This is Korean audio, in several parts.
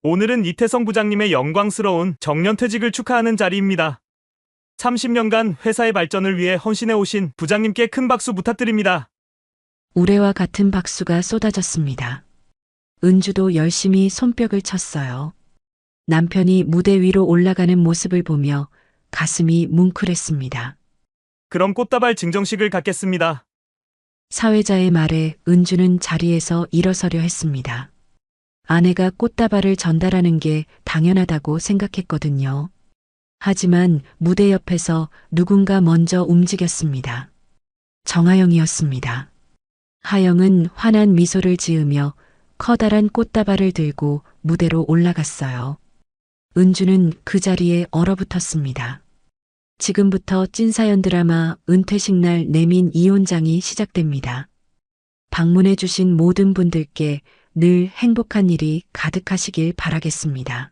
오늘은 이태성 부장님의 영광스러운 정년퇴직을 축하하는 자리입니다. 30년간 회사의 발전을 위해 헌신해 오신 부장님께 큰 박수 부탁드립니다. 우레와 같은 박수가 쏟아졌습니다. 은주도 열심히 손뼉을 쳤어요. 남편이 무대 위로 올라가는 모습을 보며 가슴이 뭉클했습니다. 그럼 꽃다발 증정식을 갖겠습니다. 사회자의 말에 은주는 자리에서 일어서려 했습니다. 아내가 꽃다발을 전달하는 게 당연하다고 생각했거든요. 하지만 무대 옆에서 누군가 먼저 움직였습니다. 정하영이었습니다. 하영은 환한 미소를 지으며 커다란 꽃다발을 들고 무대로 올라갔어요. 은주는 그 자리에 얼어붙었습니다. 지금부터 찐사연 드라마 은퇴식 날 내민 이혼장이 시작됩니다. 방문해 주신 모든 분들께 늘 행복한 일이 가득하시길 바라겠습니다.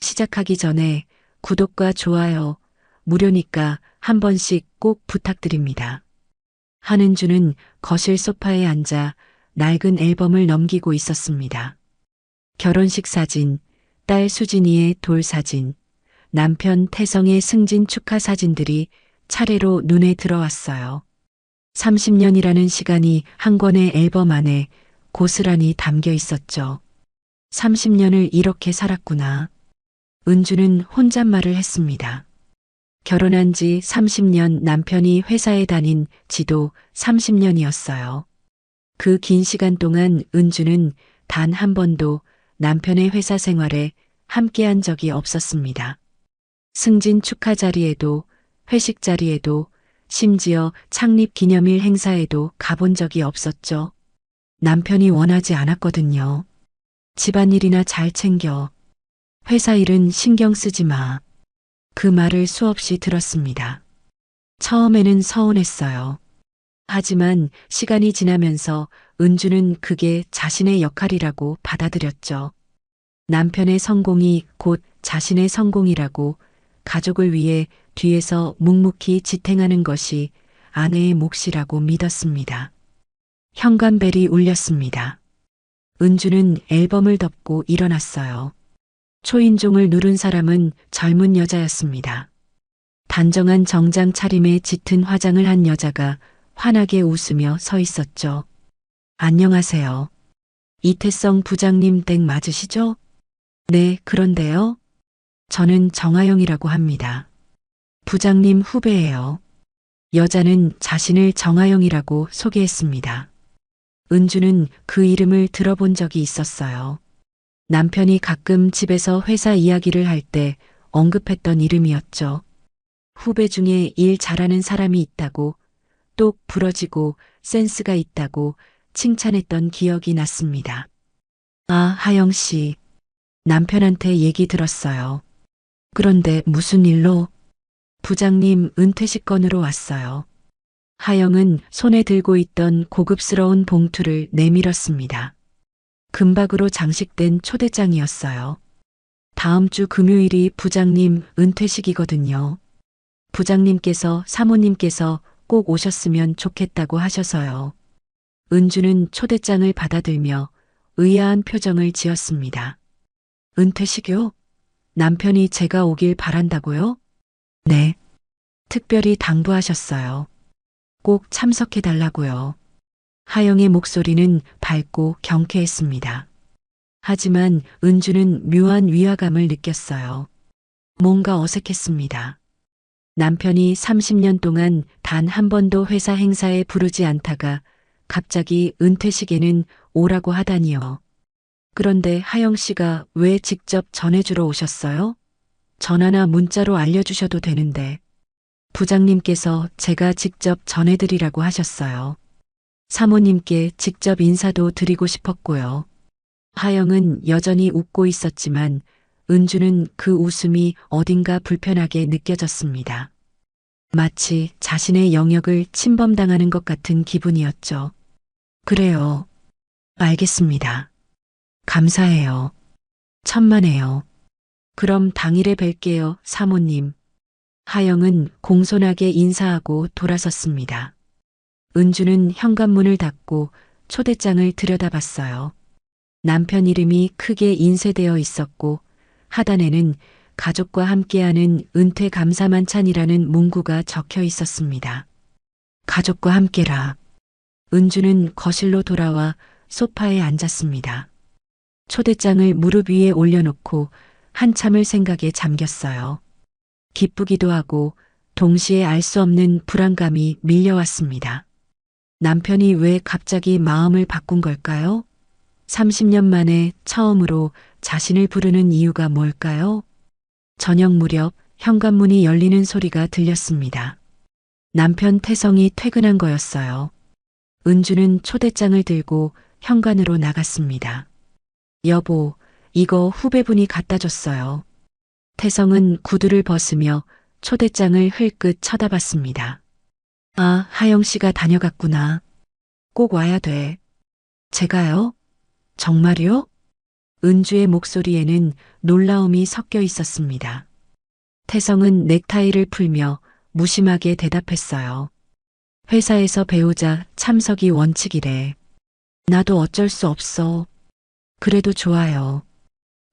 시작하기 전에 구독과 좋아요, 무료니까 한 번씩 꼭 부탁드립니다. 한은주는 거실 소파에 앉아 낡은 앨범을 넘기고 있었습니다. 결혼식 사진, 딸 수진이의 돌 사진, 남편 태성의 승진 축하 사진들이 차례로 눈에 들어왔어요. 30년이라는 시간이 한 권의 앨범 안에 고스란히 담겨 있었죠. 30년을 이렇게 살았구나. 은주는 혼잣말을 했습니다. 결혼한 지 30년, 남편이 회사에 다닌 지도 30년이었어요. 그 긴 시간 동안 은주는 단 한 번도 남편의 회사 생활에 함께한 적이 없었습니다. 승진 축하 자리에도, 회식 자리에도, 심지어 창립 기념일 행사에도 가본 적이 없었죠. 남편이 원하지 않았거든요. 집안일이나 잘 챙겨. 회사 일은 신경 쓰지 마. 그 말을 수없이 들었습니다. 처음에는 서운했어요. 하지만 시간이 지나면서 은주는 그게 자신의 역할이라고 받아들였죠. 남편의 성공이 곧 자신의 성공이라고, 가족을 위해 뒤에서 묵묵히 지탱하는 것이 아내의 몫이라고 믿었습니다. 현관벨이 울렸습니다. 은주는 앨범을 덮고 일어났어요. 초인종을 누른 사람은 젊은 여자였습니다. 단정한 정장 차림에 짙은 화장을 한 여자가 환하게 웃으며 서 있었죠. 안녕하세요. 이태성 부장님 댁 맞으시죠? 네, 그런데요. 저는 정하영이라고 합니다. 부장님 후배예요. 여자는 자신을 정하영이라고 소개했습니다. 은주는 그 이름을 들어본 적이 있었어요. 남편이 가끔 집에서 회사 이야기를 할 때 언급했던 이름이었죠. 후배 중에 일 잘하는 사람이 있다고, 똑 부러지고 센스가 있다고 칭찬했던 기억이 났습니다. 아, 하영 씨. 남편한테 얘기 들었어요. 그런데 무슨 일로? 부장님 은퇴식 건으로 왔어요. 하영은 손에 들고 있던 고급스러운 봉투를 내밀었습니다. 금박으로 장식된 초대장이었어요. 다음 주 금요일이 부장님 은퇴식이거든요. 부장님께서 사모님께서 꼭 오셨으면 좋겠다고 하셔서요. 은주는 초대장을 받아들며 의아한 표정을 지었습니다. 은퇴식이요? 남편이 제가 오길 바란다고요? 네. 특별히 당부하셨어요. 꼭 참석해달라고요. 하영의 목소리는 밝고 경쾌했습니다. 하지만 은주는 묘한 위화감을 느꼈어요. 뭔가 어색했습니다. 남편이 30년 동안 단 한 번도 회사 행사에 부르지 않다가 갑자기 은퇴식에는 오라고 하다니요. 그런데 하영 씨가 왜 직접 전해주러 오셨어요? 전화나 문자로 알려주셔도 되는데. 부장님께서 제가 직접 전해드리라고 하셨어요. 사모님께 직접 인사도 드리고 싶었고요. 하영은 여전히 웃고 있었지만 은주는 그 웃음이 어딘가 불편하게 느껴졌습니다. 마치 자신의 영역을 침범당하는 것 같은 기분이었죠. 그래요. 알겠습니다. 감사해요. 천만에요. 그럼 당일에 뵐게요, 사모님. 하영은 공손하게 인사하고 돌아섰습니다. 은주는 현관문을 닫고 초대장을 들여다봤어요. 남편 이름이 크게 인쇄되어 있었고 하단에는 가족과 함께하는 은퇴 감사만찬이라는 문구가 적혀 있었습니다. 가족과 함께라. 은주는 거실로 돌아와 소파에 앉았습니다. 초대장을 무릎 위에 올려놓고 한참을 생각에 잠겼어요. 기쁘기도 하고 동시에 알 수 없는 불안감이 밀려왔습니다. 남편이 왜 갑자기 마음을 바꾼 걸까요? 30년 만에 처음으로 자신을 부르는 이유가 뭘까요? 저녁 무렵 현관문이 열리는 소리가 들렸습니다. 남편 태성이 퇴근한 거였어요. 은주는 초대장을 들고 현관으로 나갔습니다. 여보, 이거 후배분이 갖다 줬어요. 태성은 구두를 벗으며 초대장을 흘끗 쳐다봤습니다. 아, 하영 씨가 다녀갔구나. 꼭 와야 돼. 제가요? 정말요? 은주의 목소리에는 놀라움이 섞여 있었습니다. 태성은 넥타이를 풀며 무심하게 대답했어요. 회사에서 배우자 참석이 원칙이래. 나도 어쩔 수 없어. 그래도 좋아요.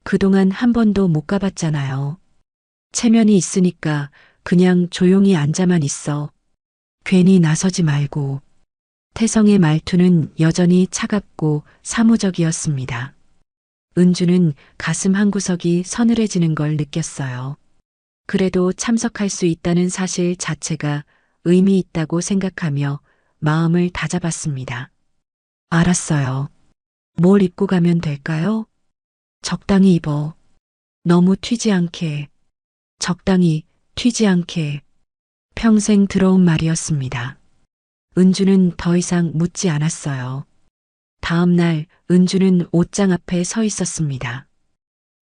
그동안 한 번도 못 가봤잖아요. 체면이 있으니까 그냥 조용히 앉아만 있어. 괜히 나서지 말고. 태성의 말투는 여전히 차갑고 사무적이었습니다. 은주는 가슴 한구석이 서늘해지는 걸 느꼈어요. 그래도 참석할 수 있다는 사실 자체가 의미 있다고 생각하며 마음을 다잡았습니다. 알았어요. 뭘 입고 가면 될까요? 적당히 입어. 너무 튀지 않게. 적당히 튀지 않게. 평생 들어온 말이었습니다. 은주는 더 이상 묻지 않았어요. 다음 날 은주는 옷장 앞에 서 있었습니다.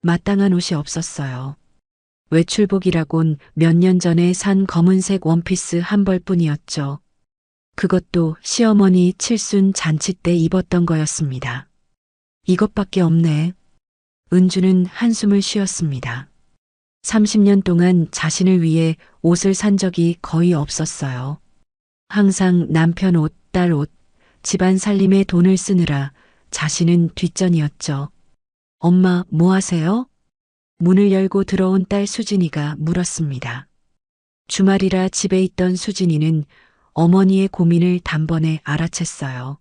마땅한 옷이 없었어요. 외출복이라곤 몇 년 전에 산 검은색 원피스 한 벌뿐이었죠. 그것도 시어머니 칠순 잔치 때 입었던 거였습니다. 이것밖에 없네. 은주는 한숨을 쉬었습니다. 30년 동안 자신을 위해 옷을 산 적이 거의 없었어요. 항상 남편 옷, 딸 옷, 집안 살림에 돈을 쓰느라 자신은 뒷전이었죠. 엄마, 뭐 하세요? 문을 열고 들어온 딸 수진이가 물었습니다. 주말이라 집에 있던 수진이는 어머니의 고민을 단번에 알아챘어요.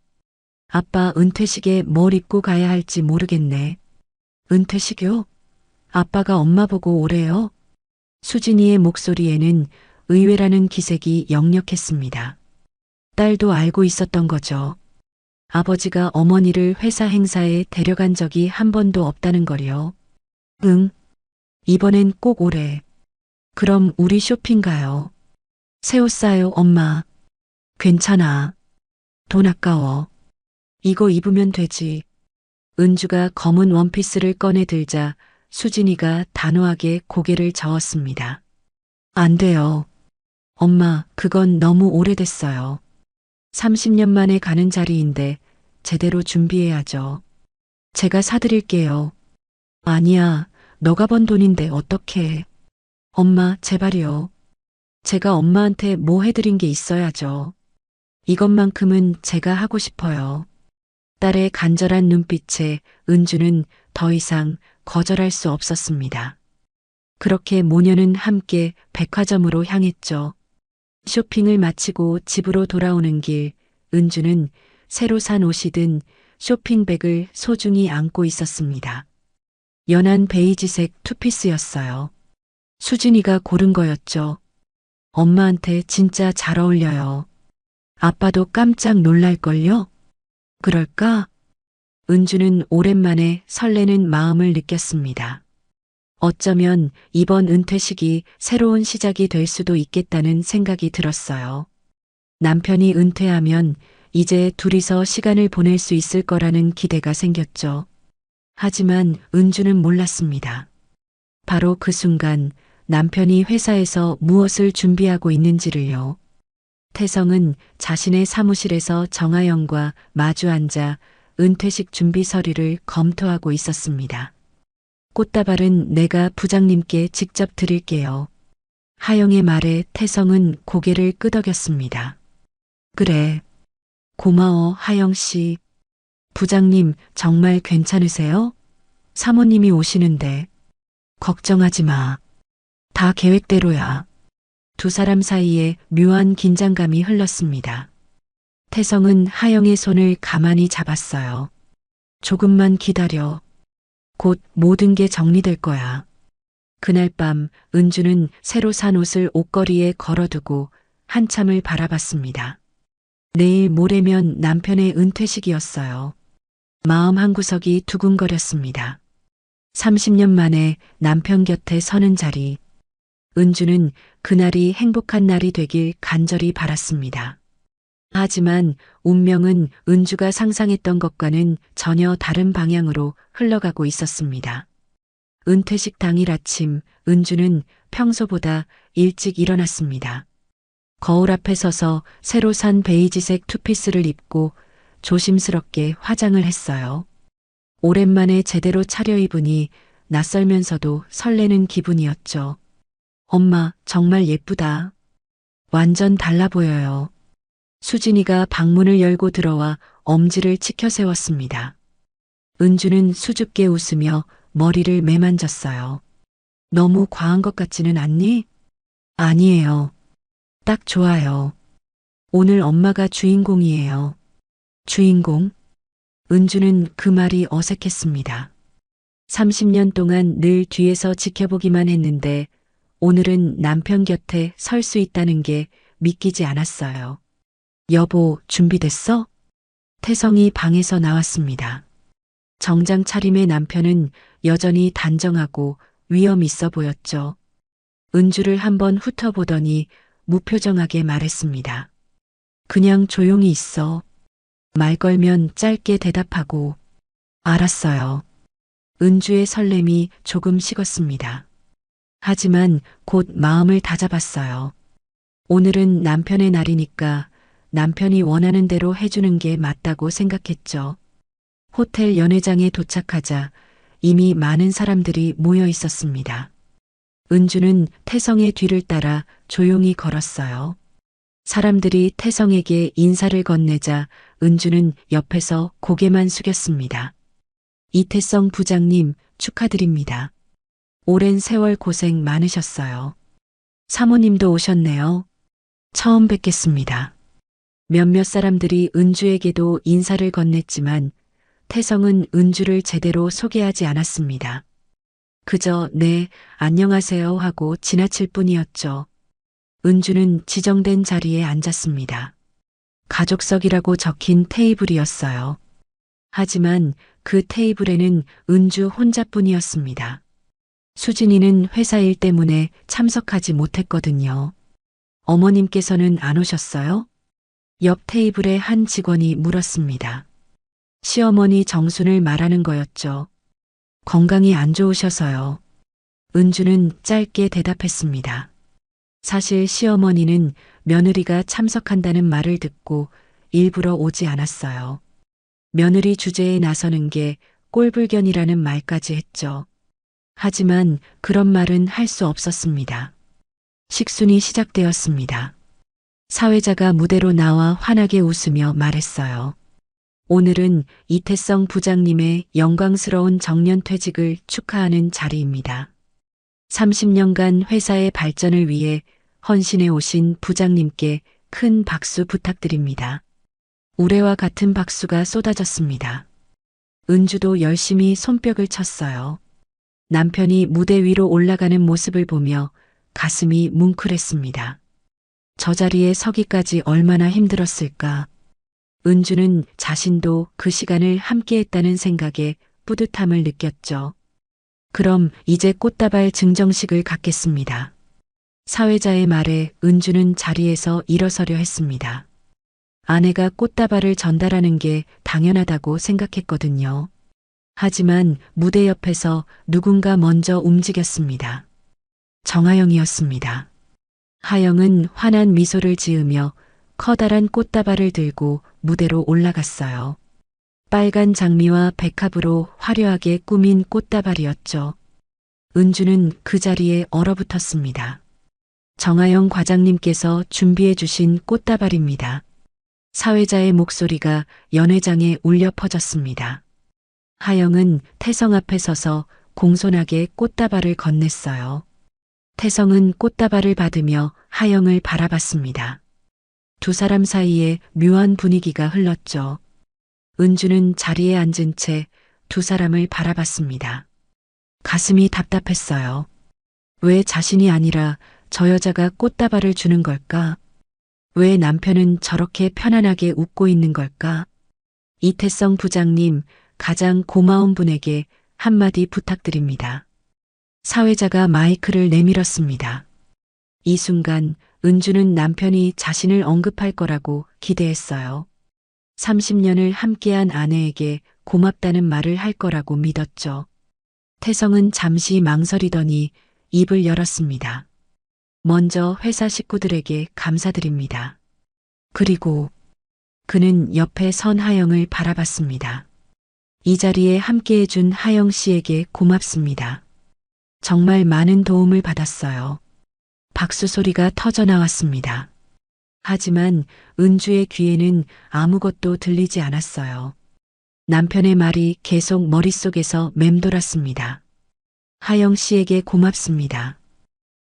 아빠 은퇴식에 뭘 입고 가야 할지 모르겠네. 은퇴식요? 아빠가 엄마 보고 오래요? 수진이의 목소리에는 의외라는 기색이 역력했습니다. 딸도 알고 있었던 거죠. 아버지가 어머니를 회사 행사에 데려간 적이 한 번도 없다는 걸요. 응. 이번엔 꼭 오래. 그럼 우리 쇼핑 가요. 새 옷 사요, 엄마. 괜찮아. 돈 아까워. 이거 입으면 되지. 은주가 검은 원피스를 꺼내 들자 수진이가 단호하게 고개를 저었습니다. 안 돼요. 엄마, 그건 너무 오래됐어요. 30년 만에 가는 자리인데 제대로 준비해야죠. 제가 사드릴게요. 아니야, 너가 번 돈인데 어떡해. 엄마, 제발이요. 제가 엄마한테 뭐 해드린 게 있어야죠. 이것만큼은 제가 하고 싶어요. 딸의 간절한 눈빛에 은주는 더 이상 거절할 수 없었습니다. 그렇게 모녀는 함께 백화점으로 향했죠. 쇼핑을 마치고 집으로 돌아오는 길, 은주는 새로 산 옷이 든 쇼핑백을 소중히 안고 있었습니다. 연한 베이지색 투피스였어요. 수진이가 고른 거였죠. 엄마한테 진짜 잘 어울려요. 아빠도 깜짝 놀랄걸요? 그럴까? 은주는 오랜만에 설레는 마음을 느꼈습니다. 어쩌면 이번 은퇴식이 새로운 시작이 될 수도 있겠다는 생각이 들었어요. 남편이 은퇴하면 이제 둘이서 시간을 보낼 수 있을 거라는 기대가 생겼죠. 하지만 은주는 몰랐습니다. 바로 그 순간 남편이 회사에서 무엇을 준비하고 있는지를요. 태성은 자신의 사무실에서 정아영과 마주 앉아 은퇴식 준비 서류를 검토하고 있었습니다. 꽃다발은 내가 부장님께 직접 드릴게요. 하영의 말에 태성은 고개를 끄덕였습니다. 그래. 고마워, 하영 씨. 부장님, 정말 괜찮으세요? 사모님이 오시는데. 걱정하지 마. 다 계획대로야. 두 사람 사이에 묘한 긴장감이 흘렀습니다. 태성은 하영의 손을 가만히 잡았어요. 조금만 기다려. 곧 모든 게 정리될 거야. 그날 밤 은주는 새로 산 옷을 옷걸이에 걸어두고 한참을 바라봤습니다. 내일 모레면 남편의 은퇴식이었어요. 마음 한구석이 두근거렸습니다. 30년 만에 남편 곁에 서는 자리. 은주는 그날이 행복한 날이 되길 간절히 바랐습니다. 하지만 운명은 은주가 상상했던 것과는 전혀 다른 방향으로 흘러가고 있었습니다. 은퇴식 당일 아침, 은주는 평소보다 일찍 일어났습니다. 거울 앞에 서서 새로 산 베이지색 투피스를 입고 조심스럽게 화장을 했어요. 오랜만에 제대로 차려입으니 낯설면서도 설레는 기분이었죠. 엄마, 정말 예쁘다. 완전 달라 보여요. 수진이가 방문을 열고 들어와 엄지를 치켜 세웠습니다. 은주는 수줍게 웃으며 머리를 매만졌어요. 너무 과한 것 같지는 않니? 아니에요. 딱 좋아요. 오늘 엄마가 주인공이에요. 주인공? 은주는 그 말이 어색했습니다. 30년 동안 늘 뒤에서 지켜보기만 했는데 오늘은 남편 곁에 설 수 있다는 게 믿기지 않았어요. 여보, 준비됐어? 태성이 방에서 나왔습니다. 정장 차림의 남편은 여전히 단정하고 위험 있어 보였죠. 은주를 한번 훑어보더니 무표정하게 말했습니다. 그냥 조용히 있어. 말 걸면 짧게 대답하고. 알았어요. 은주의 설렘이 조금 식었습니다. 하지만 곧 마음을 다잡았어요. 오늘은 남편의 날이니까 남편이 원하는 대로 해주는 게 맞다고 생각했죠. 호텔 연회장에 도착하자 이미 많은 사람들이 모여 있었습니다. 은주는 태성의 뒤를 따라 조용히 걸었어요. 사람들이 태성에게 인사를 건네자 은주는 옆에서 고개만 숙였습니다. 이태성 부장님, 축하드립니다. 오랜 세월 고생 많으셨어요. 사모님도 오셨네요. 처음 뵙겠습니다. 몇몇 사람들이 은주에게도 인사를 건넸지만 태성은 은주를 제대로 소개하지 않았습니다. 그저 네, 안녕하세요 하고 지나칠 뿐이었죠. 은주는 지정된 자리에 앉았습니다. 가족석이라고 적힌 테이블이었어요. 하지만 그 테이블에는 은주 혼자뿐이었습니다. 수진이는 회사 일 때문에 참석하지 못했거든요. 어머님께서는 안 오셨어요? 옆 테이블의 한 직원이 물었습니다. 시어머니 정순을 말하는 거였죠. 건강이 안 좋으셔서요. 은주는 짧게 대답했습니다. 사실 시어머니는 며느리가 참석한다는 말을 듣고 일부러 오지 않았어요. 며느리 주제에 나서는 게 꼴불견이라는 말까지 했죠. 하지만 그런 말은 할 수 없었습니다. 식순이 시작되었습니다. 사회자가 무대로 나와 환하게 웃으며 말했어요. 오늘은 이태성 부장님의 영광스러운 정년퇴직을 축하하는 자리입니다. 30년간 회사의 발전을 위해 헌신해 오신 부장님께 큰 박수 부탁드립니다. 우레와 같은 박수가 쏟아졌습니다. 은주도 열심히 손뼉을 쳤어요. 남편이 무대 위로 올라가는 모습을 보며 가슴이 뭉클했습니다. 저 자리에 서기까지 얼마나 힘들었을까. 은주는 자신도 그 시간을 함께했다는 생각에 뿌듯함을 느꼈죠. 그럼 이제 꽃다발 증정식을 갖겠습니다. 사회자의 말에 은주는 자리에서 일어서려 했습니다. 아내가 꽃다발을 전달하는 게 당연하다고 생각했거든요. 하지만 무대 옆에서 누군가 먼저 움직였습니다. 정하영이었습니다. 하영은 환한 미소를 지으며 커다란 꽃다발을 들고 무대로 올라갔어요. 빨간 장미와 백합으로 화려하게 꾸민 꽃다발이었죠. 은주는 그 자리에 얼어붙었습니다. 정하영 과장님께서 준비해 주신 꽃다발입니다. 사회자의 목소리가 연회장에 울려 퍼졌습니다. 하영은 태성 앞에 서서 공손하게 꽃다발을 건넸어요. 태성은 꽃다발을 받으며 하영을 바라봤습니다. 두 사람 사이에 묘한 분위기가 흘렀죠. 은주는 자리에 앉은 채 두 사람을 바라봤습니다. 가슴이 답답했어요. 왜 자신이 아니라 저 여자가 꽃다발을 주는 걸까? 왜 남편은 저렇게 편안하게 웃고 있는 걸까? 이태성 부장님, 가장 고마운 분에게 한마디 부탁드립니다. 사회자가 마이크를 내밀었습니다. 이 순간 은주는 남편이 자신을 언급할 거라고 기대했어요. 30년을 함께한 아내에게 고맙다는 말을 할 거라고 믿었죠. 태성은 잠시 망설이더니 입을 열었습니다. 먼저 회사 식구들에게 감사드립니다. 그리고 그는 옆에 선 하영을 바라봤습니다. 이 자리에 함께해준 하영 씨에게 고맙습니다. 정말 많은 도움을 받았어요. 박수 소리가 터져 나왔습니다. 하지만 은주의 귀에는 아무것도 들리지 않았어요. 남편의 말이 계속 머릿속에서 맴돌았습니다. 하영 씨에게 고맙습니다.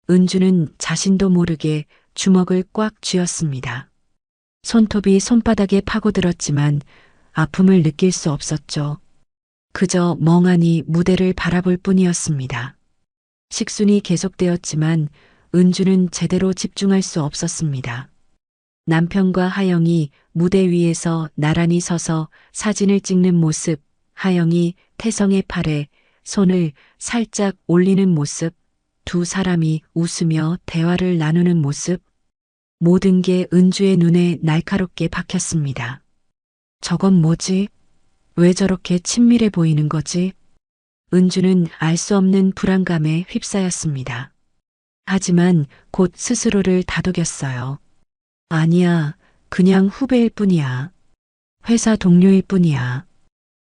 은주는 자신도 모르게 주먹을 꽉 쥐었습니다. 손톱이 손바닥에 파고들었지만 아픔을 느낄 수 없었죠. 그저 멍하니 무대를 바라볼 뿐이었습니다. 식순이 계속되었지만 은주는 제대로 집중할 수 없었습니다. 남편과 하영이 무대 위에서 나란히 서서 사진을 찍는 모습, 하영이 태성의 팔에 손을 살짝 올리는 모습, 두 사람이 웃으며 대화를 나누는 모습, 모든 게 은주의 눈에 날카롭게 박혔습니다. 저건 뭐지? 왜 저렇게 친밀해 보이는 거지? 은주는 알 수 없는 불안감에 휩싸였습니다. 하지만 곧 스스로를 다독였어요. 아니야, 그냥 후배일 뿐이야. 회사 동료일 뿐이야.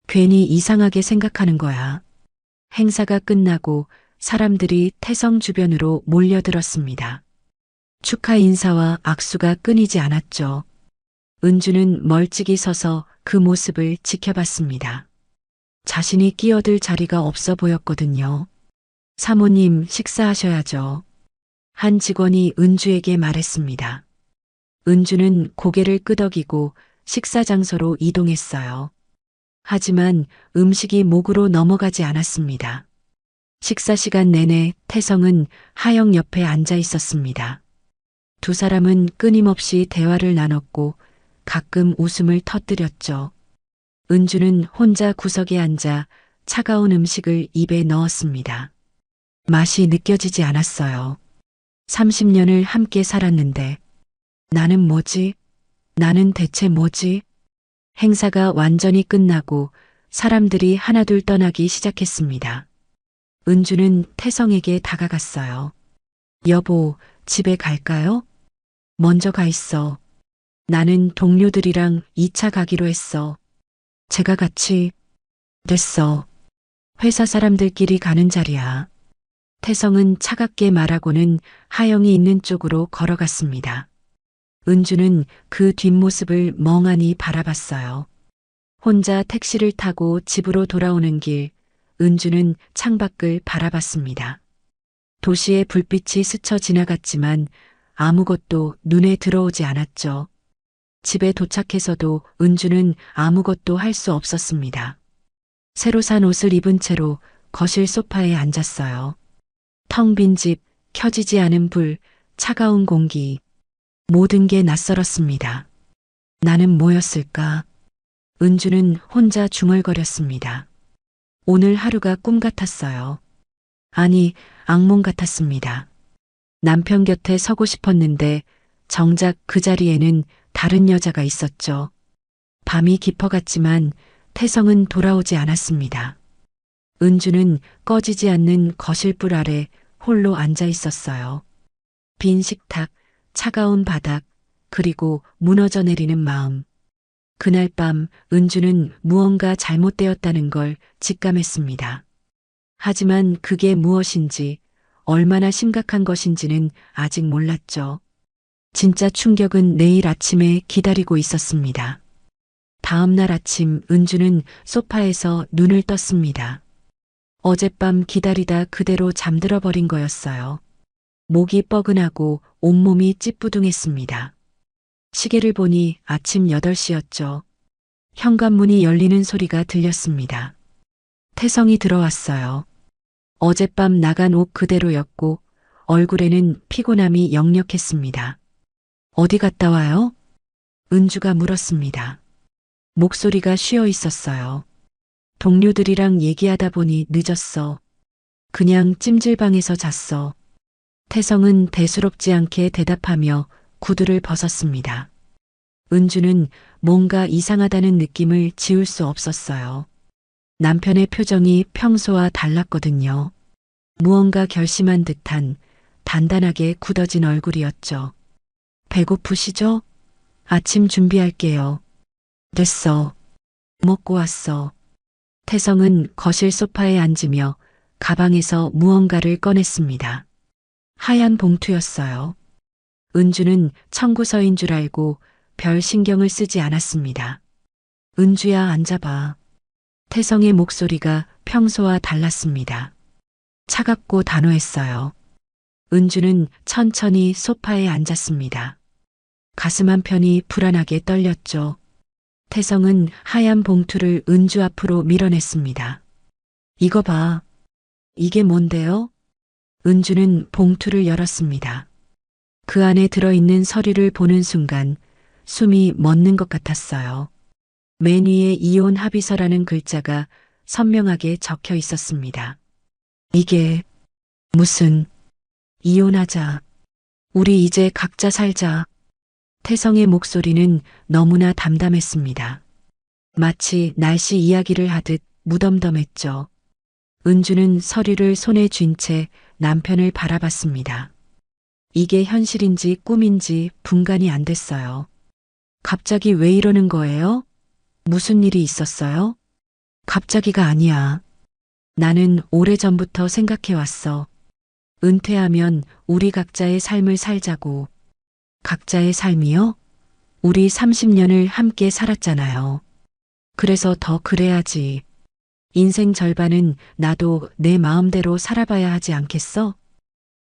괜히 이상하게 생각하는 거야. 행사가 끝나고 사람들이 태성 주변으로 몰려들었습니다. 축하 인사와 악수가 끊이지 않았죠. 은주는 멀찍이 서서 그 모습을 지켜봤습니다. 자신이 끼어들 자리가 없어 보였거든요. 사모님, 식사하셔야죠. 한 직원이 은주에게 말했습니다. 은주는 고개를 끄덕이고 식사 장소로 이동했어요. 하지만 음식이 목으로 넘어가지 않았습니다. 식사 시간 내내 태성은 하영 옆에 앉아 있었습니다. 두 사람은 끊임없이 대화를 나눴고 가끔 웃음을 터뜨렸죠. 은주는 혼자 구석에 앉아 차가운 음식을 입에 넣었습니다. 맛이 느껴지지 않았어요. 30년을 함께 살았는데 나는 뭐지? 나는 대체 뭐지? 행사가 완전히 끝나고 사람들이 하나둘 떠나기 시작했습니다. 은주는 태성에게 다가갔어요. 여보, 집에 갈까요? 먼저 가 있어. 나는 동료들이랑 2차 가기로 했어. 제가 같이. 됐어. 회사 사람들끼리 가는 자리야. 태성은 차갑게 말하고는 하영이 있는 쪽으로 걸어갔습니다. 은주는 그 뒷모습을 멍하니 바라봤어요. 혼자 택시를 타고 집으로 돌아오는 길, 은주는 창밖을 바라봤습니다. 도시의 불빛이 스쳐 지나갔지만 아무것도 눈에 들어오지 않았죠. 집에 도착해서도 은주는 아무것도 할 수 없었습니다. 새로 산 옷을 입은 채로 거실 소파에 앉았어요. 텅 빈 집, 켜지지 않은 불, 차가운 공기. 모든 게 낯설었습니다. 나는 뭐였을까? 은주는 혼자 중얼거렸습니다. 오늘 하루가 꿈 같았어요. 아니, 악몽 같았습니다. 남편 곁에 서고 싶었는데 정작 그 자리에는 다른 여자가 있었죠. 밤이 깊어갔지만 태성은 돌아오지 않았습니다. 은주는 꺼지지 않는 거실불 아래 홀로 앉아 있었어요. 빈 식탁, 차가운 바닥, 그리고 무너져 내리는 마음. 그날 밤 은주는 무언가 잘못되었다는 걸 직감했습니다. 하지만 그게 무엇인지, 얼마나 심각한 것인지는 아직 몰랐죠. 진짜 충격은 내일 아침에 기다리고 있었습니다. 다음 날 아침 은주는 소파에서 눈을 떴습니다. 어젯밤 기다리다 그대로 잠들어 버린 거였어요. 목이 뻐근하고 온몸이 찌뿌둥했습니다. 시계를 보니 아침 8시였죠. 현관문이 열리는 소리가 들렸습니다. 태성이 들어왔어요. 어젯밤 나간 옷 그대로였고 얼굴에는 피곤함이 역력했습니다. 어디 갔다 와요? 은주가 물었습니다. 목소리가 쉬어 있었어요. 동료들이랑 얘기하다 보니 늦었어. 그냥 찜질방에서 잤어. 태성은 대수롭지 않게 대답하며 구두를 벗었습니다. 은주는 뭔가 이상하다는 느낌을 지울 수 없었어요. 남편의 표정이 평소와 달랐거든요. 무언가 결심한 듯한 단단하게 굳어진 얼굴이었죠. 배고프시죠? 아침 준비할게요. 됐어. 먹고 왔어. 태성은 거실 소파에 앉으며 가방에서 무언가를 꺼냈습니다. 하얀 봉투였어요. 은주는 청구서인 줄 알고 별 신경을 쓰지 않았습니다. 은주야, 앉아봐. 태성의 목소리가 평소와 달랐습니다. 차갑고 단호했어요. 은주는 천천히 소파에 앉았습니다. 가슴 한편이 불안하게 떨렸죠. 태성은 하얀 봉투를 은주 앞으로 밀어냈습니다. 이거 봐. 이게 뭔데요? 은주는 봉투를 열었습니다. 그 안에 들어있는 서류를 보는 순간 숨이 멎는 것 같았어요. 맨 위에 이혼 합의서라는 글자가 선명하게 적혀 있었습니다. 이게 무슨 이혼하자. 우리 이제 각자 살자. 태성의 목소리는 너무나 담담했습니다. 마치 날씨 이야기를 하듯 무덤덤했죠. 은주는 서류를 손에 쥔 채 남편을 바라봤습니다. 이게 현실인지 꿈인지 분간이 안 됐어요. 갑자기 왜 이러는 거예요? 무슨 일이 있었어요? 갑자기가 아니야. 나는 오래전부터 생각해왔어. 은퇴하면 우리 각자의 삶을 살자고. 각자의 삶이요? 우리 30년을 함께 살았잖아요. 그래서 더 그래야지. 인생 절반은 나도 내 마음대로 살아봐야 하지 않겠어?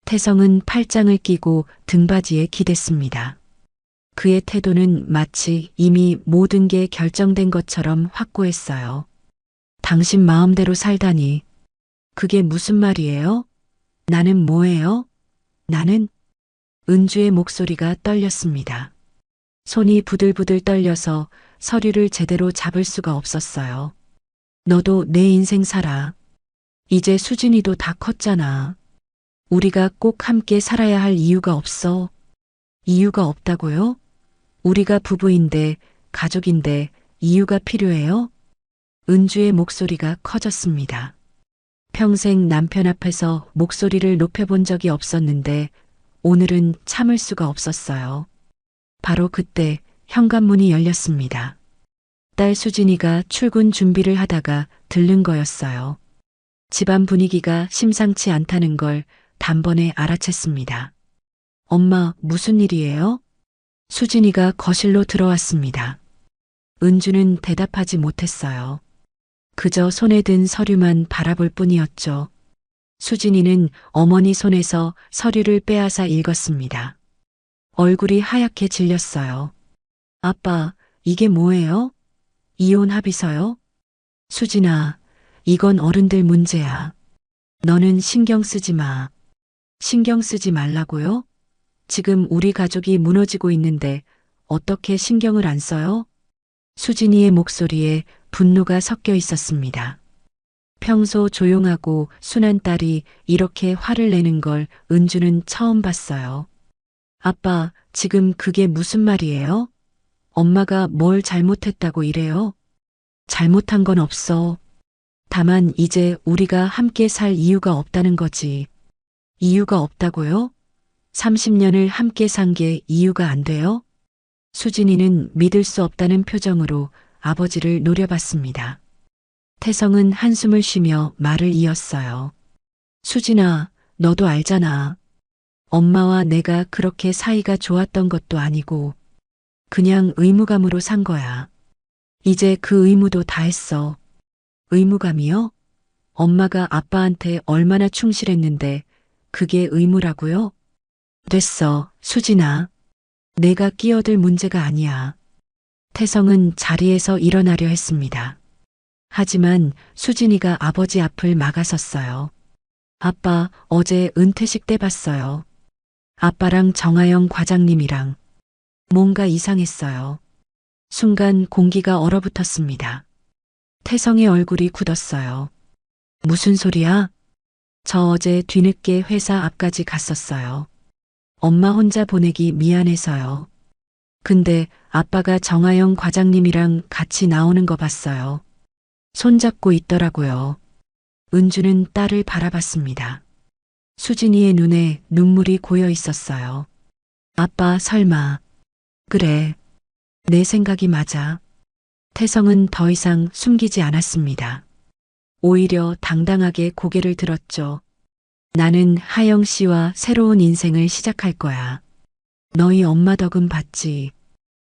태성은 팔짱을 끼고 등받이에 기댔습니다. 그의 태도는 마치 이미 모든 게 결정된 것처럼 확고했어요. 당신 마음대로 살다니. 그게 무슨 말이에요? 나는 뭐예요? 나는? 은주의 목소리가 떨렸습니다. 손이 부들부들 떨려서 서류를 제대로 잡을 수가 없었어요. 너도 내 인생 살아. 이제 수진이도 다 컸잖아. 우리가 꼭 함께 살아야 할 이유가 없어. 이유가 없다고요? 우리가 부부인데, 가족인데 이유가 필요해요? 은주의 목소리가 커졌습니다. 평생 남편 앞에서 목소리를 높여본 적이 없었는데 오늘은 참을 수가 없었어요. 바로 그때 현관문이 열렸습니다. 딸 수진이가 출근 준비를 하다가 들른 거였어요. 집안 분위기가 심상치 않다는 걸 단번에 알아챘습니다. 엄마, 무슨 일이에요? 수진이가 거실로 들어왔습니다. 은주는 대답하지 못했어요. 그저 손에 든 서류만 바라볼 뿐이었죠. 수진이는 어머니 손에서 서류를 빼앗아 읽었습니다. 얼굴이 하얗게 질렸어요. 아빠, 이게 뭐예요? 이혼 합의서요? 수진아, 이건 어른들 문제야. 너는 신경 쓰지 마. 신경 쓰지 말라고요? 지금 우리 가족이 무너지고 있는데 어떻게 신경을 안 써요? 수진이의 목소리에 분노가 섞여 있었습니다. 평소 조용하고 순한 딸이 이렇게 화를 내는 걸 은주는 처음 봤어요. 아빠, 지금 그게 무슨 말이에요? 엄마가 뭘 잘못했다고 이래요? 잘못한 건 없어. 다만 이제 우리가 함께 살 이유가 없다는 거지. 이유가 없다고요? 30년을 함께 산 게 이유가 안 돼요? 수진이는 믿을 수 없다는 표정으로 아버지를 노려봤습니다. 태성은 한숨을 쉬며 말을 이었어요. 수진아, 너도 알잖아. 엄마와 내가 그렇게 사이가 좋았던 것도 아니고 그냥 의무감으로 산 거야. 이제 그 의무도 다 했어. 의무감이요? 엄마가 아빠한테 얼마나 충실했는데 그게 의무라고요? 됐어, 수진아. 내가 끼어들 문제가 아니야. 태성은 자리에서 일어나려 했습니다. 하지만 수진이가 아버지 앞을 막아섰어요. 아빠, 어제 은퇴식 때 봤어요. 아빠랑 정하영 과장님이랑 뭔가 이상했어요. 순간 공기가 얼어붙었습니다. 태성의 얼굴이 굳었어요. 무슨 소리야? 저 어제 뒤늦게 회사 앞까지 갔었어요. 엄마 혼자 보내기 미안해서요. 근데 아빠가 정하영 과장님이랑 같이 나오는 거 봤어요. 손잡고 있더라고요. 은주는 딸을 바라봤습니다. 수진이의 눈에 눈물이 고여 있었어요. 아빠 설마. 그래. 내 생각이 맞아. 태성은 더 이상 숨기지 않았습니다. 오히려 당당하게 고개를 들었죠. 나는 하영 씨와 새로운 인생을 시작할 거야. 너희 엄마 덕은 봤지.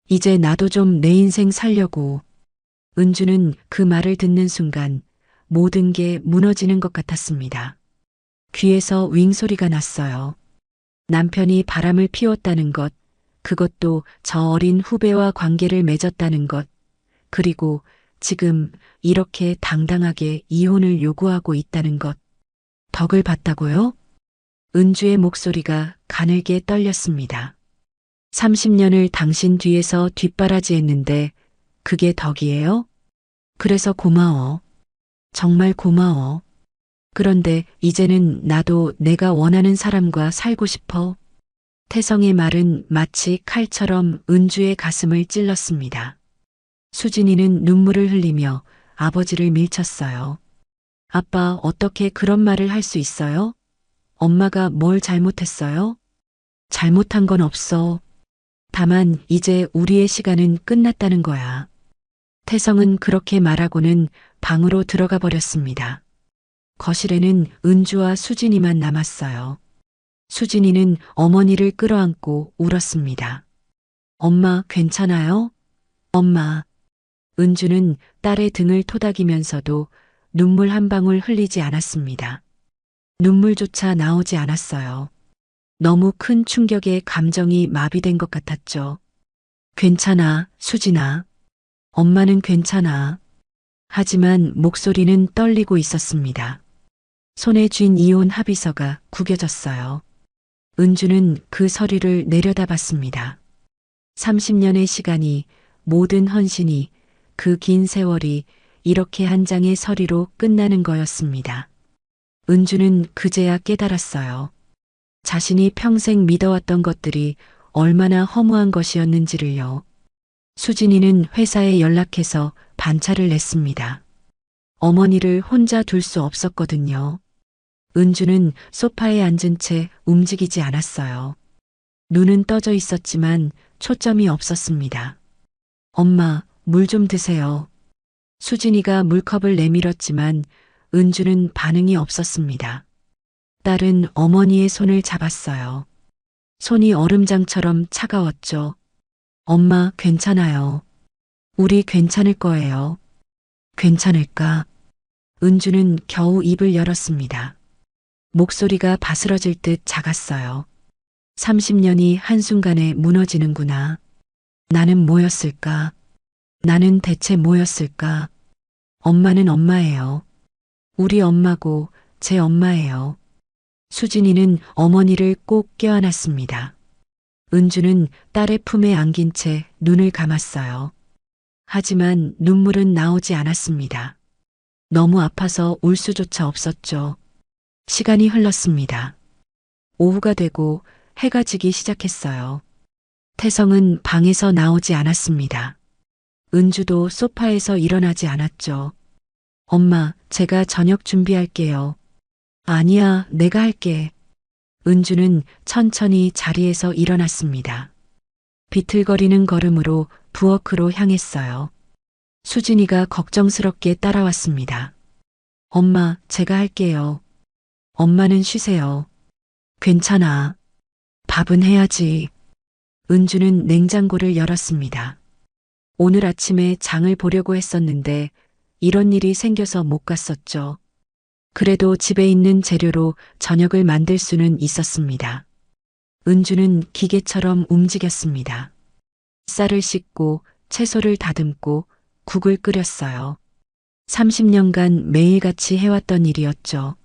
이제 나도 좀 내 인생 살려고. 은주는 그 말을 듣는 순간 모든 게 무너지는 것 같았습니다. 귀에서 윙소리가 났어요. 남편이 바람을 피웠다는 것, 그것도 저 어린 후배와 관계를 맺었다는 것, 그리고 지금 이렇게 당당하게 이혼을 요구하고 있다는 것. 덕을 봤다고요? 은주의 목소리가 가늘게 떨렸습니다. 30년을 당신 뒤에서 뒷바라지했는데 그게 덕이에요? 그래서 고마워. 정말 고마워. 그런데 이제는 나도 내가 원하는 사람과 살고 싶어. 태성의 말은 마치 칼처럼 은주의 가슴을 찔렀습니다. 수진이는 눈물을 흘리며 아버지를 밀쳤어요. 아빠, 어떻게 그런 말을 할 수 있어요? 엄마가 뭘 잘못했어요? 잘못한 건 없어. 다만 이제 우리의 시간은 끝났다는 거야. 태성은 그렇게 말하고는 방으로 들어가 버렸습니다. 거실에는 은주와 수진이만 남았어요. 수진이는 어머니를 끌어안고 울었습니다. 엄마, 괜찮아요? 엄마. 은주는 딸의 등을 토닥이면서도 눈물 한 방울 흘리지 않았습니다. 눈물조차 나오지 않았어요. 너무 큰 충격에 감정이 마비된 것 같았죠. 괜찮아, 수진아. 엄마는 괜찮아. 하지만 목소리는 떨리고 있었습니다. 손에 쥔 이혼 합의서가 구겨졌어요. 은주는 그 서류를 내려다봤습니다. 30년의 시간이, 모든 헌신이, 그 긴 세월이 이렇게 한 장의 서류로 끝나는 거였습니다. 은주는 그제야 깨달았어요. 자신이 평생 믿어왔던 것들이 얼마나 허무한 것이었는지를요. 수진이는 회사에 연락해서 반차를 냈습니다. 어머니를 혼자 둘 수 없었거든요. 은주는 소파에 앉은 채 움직이지 않았어요. 눈은 떠져 있었지만 초점이 없었습니다. 엄마, 물 좀 드세요. 수진이가 물컵을 내밀었지만 은주는 반응이 없었습니다. 딸은 어머니의 손을 잡았어요. 손이 얼음장처럼 차가웠죠. 엄마, 괜찮아요. 우리 괜찮을 거예요. 괜찮을까? 은주는 겨우 입을 열었습니다. 목소리가 바스러질 듯 작았어요. 30년이 한순간에 무너지는구나. 나는 뭐였을까? 나는 대체 뭐였을까? 엄마는 엄마예요. 우리 엄마고 제 엄마예요. 수진이는 어머니를 꼭 껴안았습니다. 은주는 딸의 품에 안긴 채 눈을 감았어요. 하지만 눈물은 나오지 않았습니다. 너무 아파서 울 수조차 없었죠. 시간이 흘렀습니다. 오후가 되고 해가 지기 시작했어요. 태성은 방에서 나오지 않았습니다. 은주도 소파에서 일어나지 않았죠. 엄마, 제가 저녁 준비할게요. 아니야, 내가 할게. 은주는 천천히 자리에서 일어났습니다. 비틀거리는 걸음으로 부엌으로 향했어요. 수진이가 걱정스럽게 따라왔습니다. 엄마, 제가 할게요. 엄마는 쉬세요. 괜찮아. 밥은 해야지. 은주는 냉장고를 열었습니다. 오늘 아침에 장을 보려고 했었는데 이런 일이 생겨서 못 갔었죠. 그래도 집에 있는 재료로 저녁을 만들 수는 있었습니다. 은주는 기계처럼 움직였습니다. 쌀을 씻고 채소를 다듬고 국을 끓였어요. 30년간 매일같이 해왔던 일이었죠.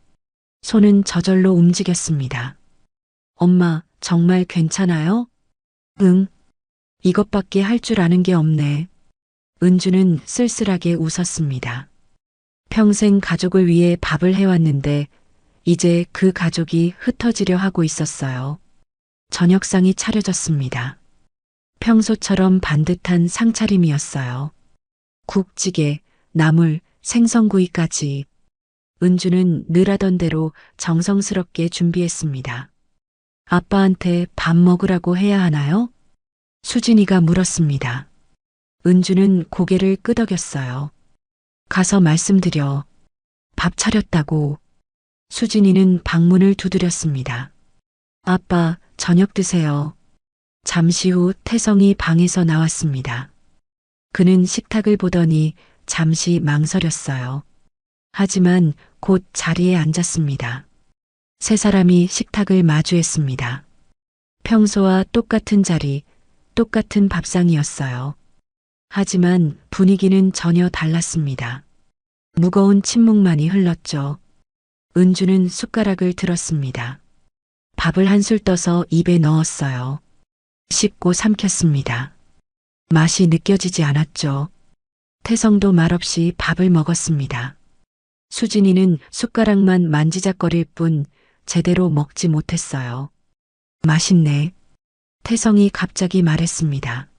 손은 저절로 움직였습니다. 엄마, 정말 괜찮아요? 응. 이것밖에 할 줄 아는 게 없네. 은주는 쓸쓸하게 웃었습니다. 평생 가족을 위해 밥을 해왔는데 이제 그 가족이 흩어지려 하고 있었어요. 저녁상이 차려졌습니다. 평소처럼 반듯한 상차림이었어요. 국찌개, 나물, 생선구이까지. 은주는 늘 하던 대로 정성스럽게 준비했습니다. 아빠한테 밥 먹으라고 해야 하나요? 수진이가 물었습니다. 은주는 고개를 끄덕였어요. 가서 말씀드려. 밥 차렸다고. 수진이는 방문을 두드렸습니다. 아빠, 저녁 드세요. 잠시 후 태성이 방에서 나왔습니다. 그는 식탁을 보더니 잠시 망설였어요. 하지만 곧 자리에 앉았습니다. 세 사람이 식탁을 마주했습니다. 평소와 똑같은 자리, 똑같은 밥상이었어요. 하지만 분위기는 전혀 달랐습니다. 무거운 침묵만이 흘렀죠. 은주는 숟가락을 들었습니다. 밥을 한술 떠서 입에 넣었어요. 씹고 삼켰습니다. 맛이 느껴지지 않았죠. 태성도 말없이 밥을 먹었습니다. 수진이는 숟가락만 만지작거릴 뿐 제대로 먹지 못했어요. 맛있네. 태성이 갑자기 말했습니다.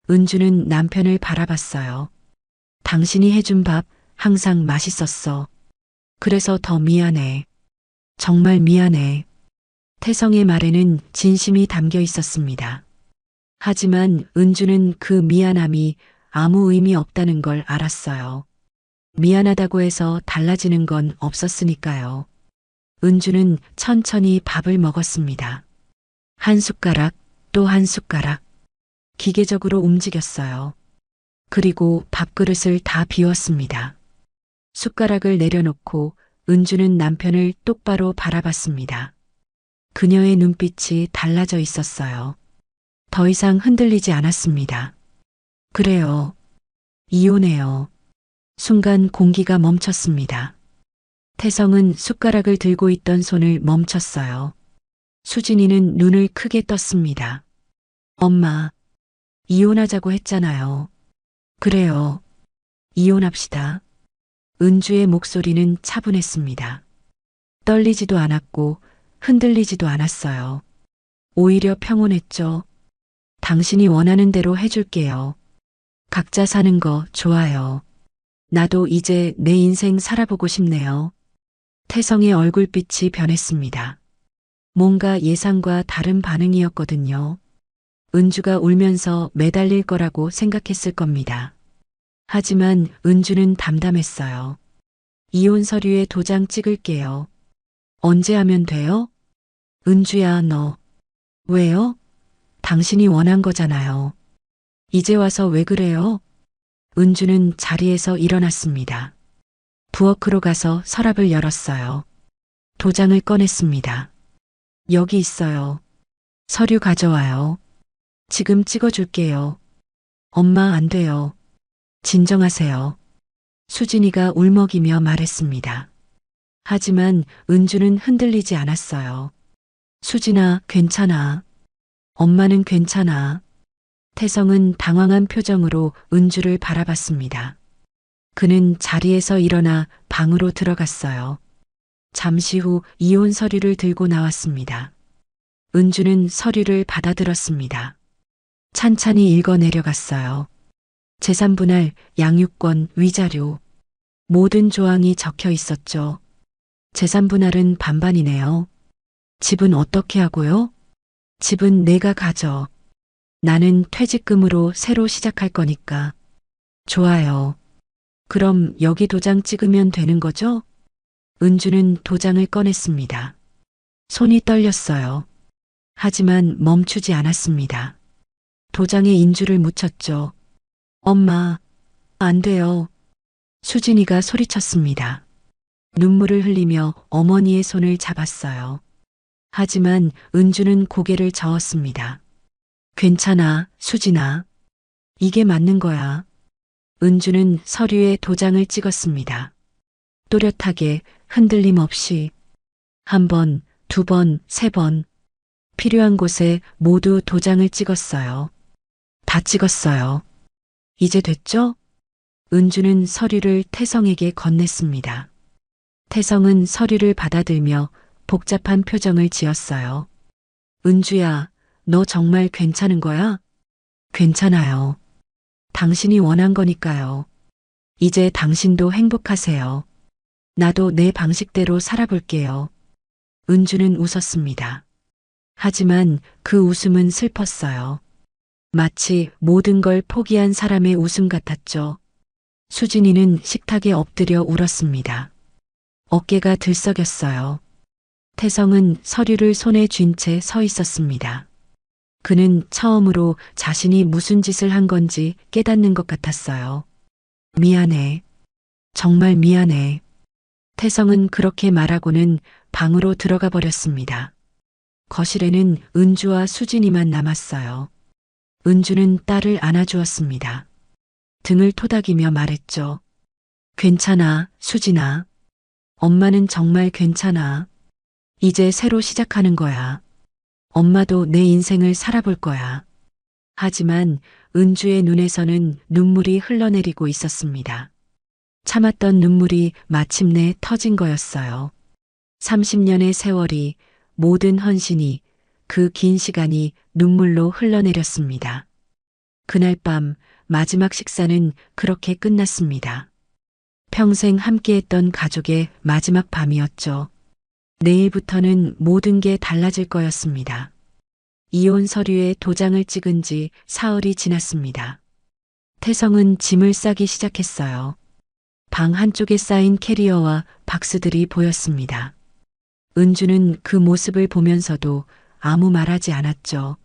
은주는 남편을 바라봤어요. 당신이 해준 밥 항상 맛있었어. 그래서 더 미안해. 정말 미안해. 태성의 말에는 진심이 담겨 있었습니다. 하지만 은주는 그 미안함이 아무 의미 없다는 걸 알았어요. 미안하다고 해서 달라지는 건 없었으니까요. 은주는 천천히 밥을 먹었습니다. 한 숟가락, 또 한 숟가락. 기계적으로 움직였어요. 그리고 밥그릇을 다 비웠습니다. 숟가락을 내려놓고 은주는 남편을 똑바로 바라봤습니다. 그녀의 눈빛이 달라져 있었어요. 더 이상 흔들리지 않았습니다. 그래요. 이혼해요. 순간 공기가 멈췄습니다. 태성은 숟가락을 들고 있던 손을 멈췄어요. 수진이는 눈을 크게 떴습니다. 엄마, 이혼하자고 했잖아요. 그래요. 이혼합시다. 은주의 목소리는 차분했습니다. 떨리지도 않았고 흔들리지도 않았어요. 오히려 평온했죠. 당신이 원하는 대로 해줄게요. 각자 사는 거 좋아요. 나도 이제 내 인생 살아보고 싶네요. 태성의 얼굴빛이 변했습니다. 뭔가 예상과 다른 반응이었거든요. 은주가 울면서 매달릴 거라고 생각했을 겁니다. 하지만 은주는 담담했어요. 이혼 서류에 도장 찍을게요. 언제 하면 돼요? 은주야, 너. 왜요? 당신이 원한 거잖아요. 이제 와서 왜 그래요? 은주는 자리에서 일어났습니다. 부엌으로 가서 서랍을 열었어요. 도장을 꺼냈습니다. 여기 있어요. 서류 가져와요. 지금 찍어줄게요. 엄마, 안 돼요. 진정하세요. 수진이가 울먹이며 말했습니다. 하지만 은주는 흔들리지 않았어요. 수진아, 괜찮아. 엄마는 괜찮아. 태성은 당황한 표정으로 은주를 바라봤습니다. 그는 자리에서 일어나 방으로 들어갔어요. 잠시 후 이혼 서류를 들고 나왔습니다. 은주는 서류를 받아들었습니다. 찬찬히 읽어 내려갔어요. 재산 분할, 양육권, 위자료. 모든 조항이 적혀 있었죠. 재산 분할은 반반이네요. 집은 어떻게 하고요? 집은 내가 가져. 나는 퇴직금으로 새로 시작할 거니까. 좋아요. 그럼 여기 도장 찍으면 되는 거죠? 은주는 도장을 꺼냈습니다. 손이 떨렸어요. 하지만 멈추지 않았습니다. 도장에 인주를 묻혔죠. 엄마, 안 돼요. 수진이가 소리쳤습니다. 눈물을 흘리며 어머니의 손을 잡았어요. 하지만 은주는 고개를 저었습니다. 괜찮아, 수진아. 이게 맞는 거야. 은주는 서류에 도장을 찍었습니다. 또렷하게 흔들림 없이 한 번, 두 번, 세 번. 필요한 곳에 모두 도장을 찍었어요. 다 찍었어요. 이제 됐죠? 은주는 서류를 태성에게 건넸습니다. 태성은 서류를 받아들며 복잡한 표정을 지었어요. 은주야, 너 정말 괜찮은 거야? 괜찮아요. 당신이 원한 거니까요. 이제 당신도 행복하세요. 나도 내 방식대로 살아볼게요. 은주는 웃었습니다. 하지만 그 웃음은 슬펐어요. 마치 모든 걸 포기한 사람의 웃음 같았죠. 수진이는 식탁에 엎드려 울었습니다. 어깨가 들썩였어요. 태성은 서류를 손에 쥔 채 서 있었습니다. 그는 처음으로 자신이 무슨 짓을 한 건지 깨닫는 것 같았어요. 미안해. 정말 미안해. 태성은 그렇게 말하고는 방으로 들어가 버렸습니다. 거실에는 은주와 수진이만 남았어요. 은주는 딸을 안아주었습니다. 등을 토닥이며 말했죠. 괜찮아, 수진아. 엄마는 정말 괜찮아. 이제 새로 시작하는 거야. 엄마도 내 인생을 살아볼 거야. 하지만 은주의 눈에서는 눈물이 흘러내리고 있었습니다. 참았던 눈물이 마침내 터진 거였어요. 30년의 세월이, 모든 헌신이, 그 긴 시간이 눈물로 흘러내렸습니다. 그날 밤 마지막 식사는 그렇게 끝났습니다. 평생 함께했던 가족의 마지막 밤이었죠. 내일부터는 모든 게 달라질 거였습니다. 이혼 서류에 도장을 찍은 지 사흘이 지났습니다. 태성은 짐을 싸기 시작했어요. 방 한쪽에 쌓인 캐리어와 박스들이 보였습니다. 은주는 그 모습을 보면서도 아무 말하지 않았죠.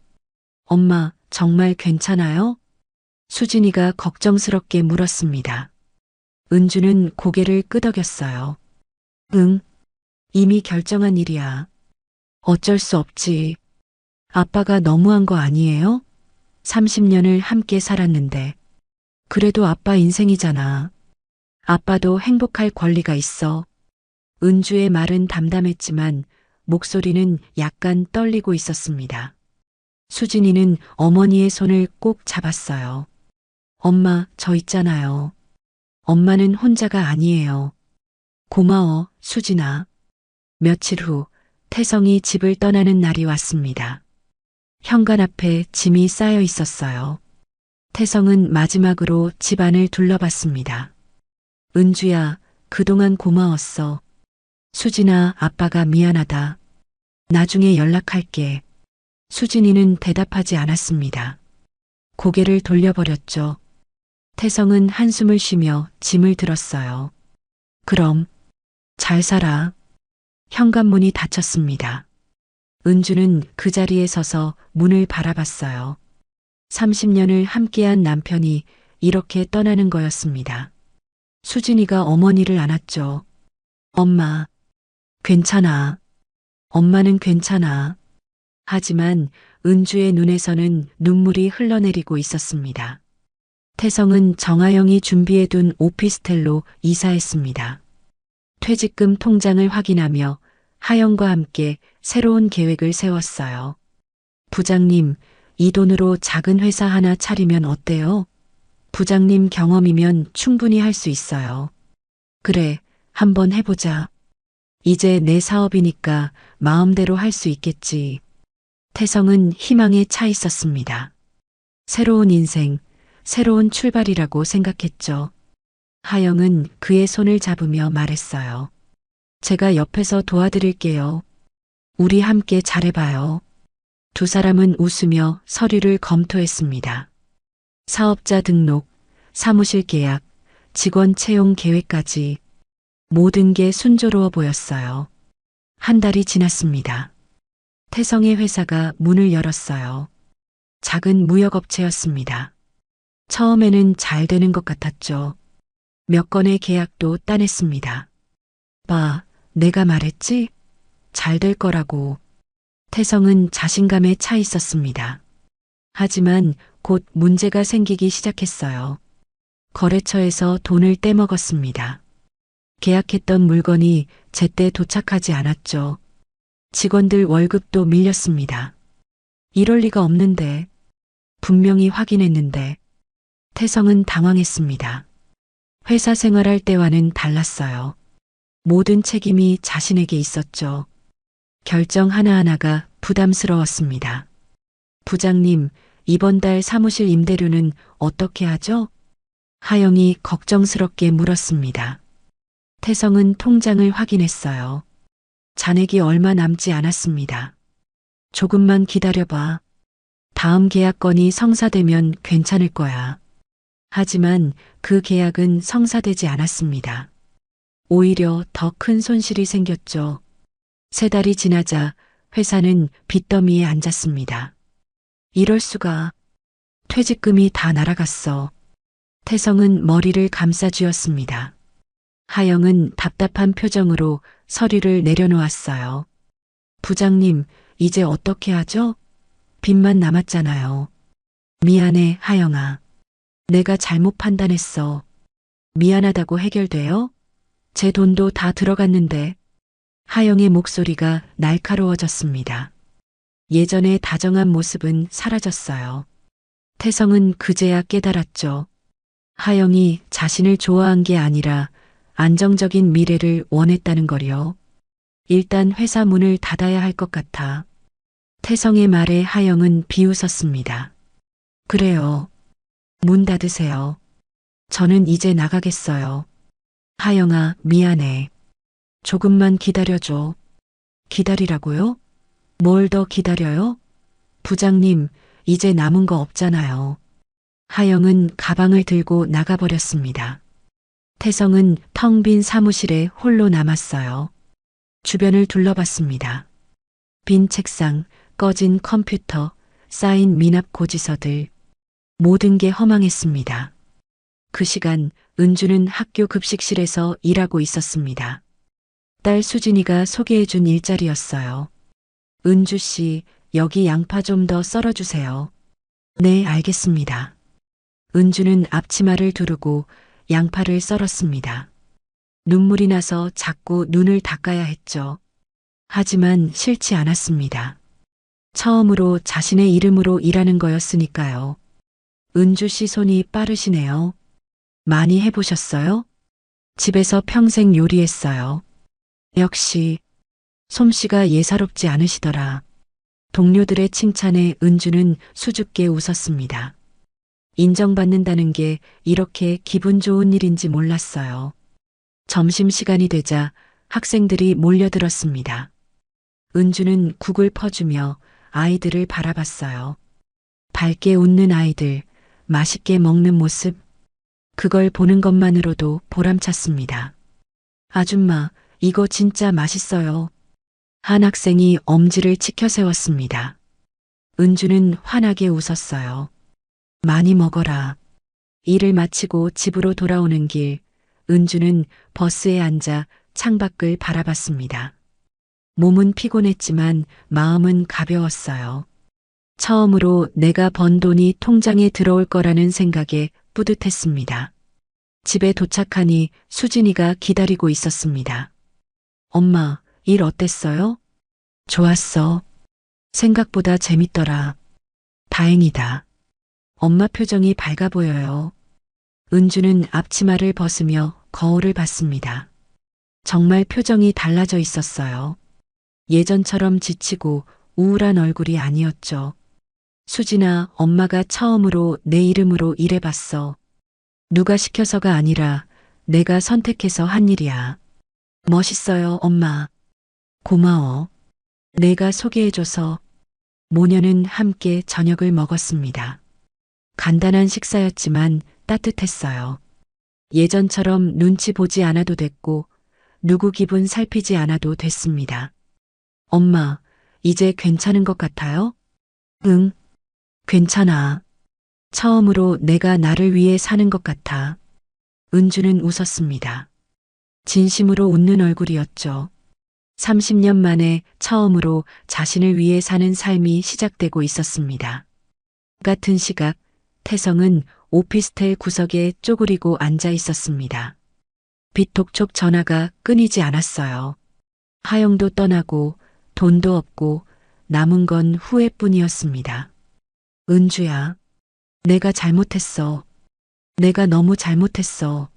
엄마, 정말 괜찮아요? 수진이가 걱정스럽게 물었습니다. 은주는 고개를 끄덕였어요. 응, 이미 결정한 일이야. 어쩔 수 없지. 아빠가 너무한 거 아니에요? 30년을 함께 살았는데. 그래도 아빠 인생이잖아. 아빠도 행복할 권리가 있어. 은주의 말은 담담했지만 목소리는 약간 떨리고 있었습니다. 수진이는 어머니의 손을 꼭 잡았어요. 엄마, 저 있잖아요. 엄마는 혼자가 아니에요. 고마워, 수진아. 며칠 후 태성이 집을 떠나는 날이 왔습니다. 현관 앞에 짐이 쌓여 있었어요. 태성은 마지막으로 집 안을 둘러봤습니다. 은주야, 그동안 고마웠어. 수진아, 아빠가 미안하다. 나중에 연락할게. 수진이는 대답하지 않았습니다. 고개를 돌려버렸죠. 태성은 한숨을 쉬며 짐을 들었어요. 그럼, 잘 살아. 현관문이 닫혔습니다. 은주는 그 자리에 서서 문을 바라봤어요. 30년을 함께한 남편이 이렇게 떠나는 거였습니다. 수진이가 어머니를 안았죠. 엄마, 괜찮아. 엄마는 괜찮아. 하지만 은주의 눈에서는 눈물이 흘러내리고 있었습니다. 태성은 정아영이 준비해둔 오피스텔로 이사했습니다. 퇴직금 통장을 확인하며 하영과 함께 새로운 계획을 세웠어요. 부장님, 이 돈으로 작은 회사 하나 차리면 어때요? 부장님 경험이면 충분히 할 수 있어요. 그래, 한번 해보자. 이제 내 사업이니까 마음대로 할 수 있겠지. 태성은 희망에 차 있었습니다. 새로운 인생, 새로운 출발이라고 생각했죠. 하영은 그의 손을 잡으며 말했어요. 제가 옆에서 도와드릴게요. 우리 함께 잘해봐요. 두 사람은 웃으며 서류를 검토했습니다. 사업자 등록, 사무실 계약, 직원 채용 계획까지 모든 게 순조로워 보였어요. 한 달이 지났습니다. 태성의 회사가 문을 열었어요. 작은 무역업체였습니다. 처음에는 잘 되는 것 같았죠. 몇 건의 계약도 따냈습니다. 봐, 내가 말했지? 잘 될 거라고. 태성은 자신감에 차 있었습니다. 하지만 곧 문제가 생기기 시작했어요. 거래처에서 돈을 떼먹었습니다. 계약했던 물건이 제때 도착하지 않았죠. 직원들 월급도 밀렸습니다. 이럴 리가 없는데. 분명히 확인했는데. 태성은 당황했습니다. 회사 생활할 때와는 달랐어요. 모든 책임이 자신에게 있었죠. 결정 하나하나가 부담스러웠습니다. 부장님, 이번 달 사무실 임대료는 어떻게 하죠? 하영이 걱정스럽게 물었습니다. 태성은 통장을 확인했어요. 잔액이 얼마 남지 않았습니다. 조금만 기다려봐. 다음 계약건이 성사되면 괜찮을 거야. 하지만 그 계약은 성사되지 않았습니다. 오히려 더 큰 손실이 생겼죠. 3달이 지나자 회사는 빚더미에 앉았습니다. 이럴 수가. 퇴직금이 다 날아갔어. 태성은 머리를 감싸쥐었습니다. 하영은 답답한 표정으로 서류를 내려놓았어요. 부장님, 이제 어떻게 하죠? 빚만 남았잖아요. 미안해, 하영아. 내가 잘못 판단했어. 미안하다고 해결돼요? 제 돈도 다 들어갔는데. 하영의 목소리가 날카로워졌습니다. 예전의 다정한 모습은 사라졌어요. 태성은 그제야 깨달았죠. 하영이 자신을 좋아한 게 아니라 안정적인 미래를 원했다는 거요. 일단 회사 문을 닫아야 할 것 같아. 태성의 말에 하영은 비웃었습니다. 그래요. 문 닫으세요. 저는 이제 나가겠어요. 하영아, 미안해. 조금만 기다려줘. 기다리라고요? 뭘 더 기다려요? 부장님, 이제 남은 거 없잖아요. 하영은 가방을 들고 나가버렸습니다. 태성은 텅 빈 사무실에 홀로 남았어요. 주변을 둘러봤습니다. 빈 책상, 꺼진 컴퓨터, 쌓인 미납 고지서들. 모든 게 허망했습니다. 그 시간 은주는 학교 급식실에서 일하고 있었습니다. 딸 수진이가 소개해준 일자리였어요. 은주 씨, 여기 양파 좀 더 썰어주세요. 네, 알겠습니다. 은주는 앞치마를 두르고 양파를 썰었습니다. 눈물이 나서 자꾸 눈을 닦아야 했죠. 하지만 싫지 않았습니다. 처음으로 자신의 이름으로 일하는 거였으니까요. 은주 씨 손이 빠르시네요. 많이 해보셨어요? 집에서 평생 요리했어요. 역시 솜씨가 예사롭지 않으시더라. 동료들의 칭찬에 은주는 수줍게 웃었습니다. 인정받는다는 게 이렇게 기분 좋은 일인지 몰랐어요. 점심시간이 되자 학생들이 몰려들었습니다. 은주는 국을 퍼주며 아이들을 바라봤어요. 밝게 웃는 아이들, 맛있게 먹는 모습, 그걸 보는 것만으로도 보람찼습니다. 아줌마, 이거 진짜 맛있어요. 한 학생이 엄지를 치켜 세웠습니다. 은주는 환하게 웃었어요. 많이 먹어라. 일을 마치고 집으로 돌아오는 길, 은주는 버스에 앉아 창밖을 바라봤습니다. 몸은 피곤했지만 마음은 가벼웠어요. 처음으로 내가 번 돈이 통장에 들어올 거라는 생각에 뿌듯했습니다. 집에 도착하니 수진이가 기다리고 있었습니다. 엄마, 일 어땠어요? 좋았어. 생각보다 재밌더라. 다행이다. 엄마 표정이 밝아 보여요. 은주는 앞치마를 벗으며 거울을 봤습니다. 정말 표정이 달라져 있었어요. 예전처럼 지치고 우울한 얼굴이 아니었죠. 수진아, 엄마가 처음으로 내 이름으로 일해봤어. 누가 시켜서가 아니라 내가 선택해서 한 일이야. 멋있어요, 엄마. 고마워. 내가 소개해줘서. 모녀는 함께 저녁을 먹었습니다. 간단한 식사였지만 따뜻했어요. 예전처럼 눈치 보지 않아도 됐고 누구 기분 살피지 않아도 됐습니다. 엄마, 이제 괜찮은 것 같아요? 응, 괜찮아. 처음으로 내가 나를 위해 사는 것 같아. 은주는 웃었습니다. 진심으로 웃는 얼굴이었죠. 30년 만에 처음으로 자신을 위해 사는 삶이 시작되고 있었습니다. 같은 시각, 태성은 오피스텔 구석에 쪼그리고 앉아 있었습니다. 빚독촉 전화가 끊이지 않았어요. 하영도 떠나고 돈도 없고 남은 건 후회뿐이었습니다. 은주야, 내가 잘못했어. 내가 너무 잘못했어.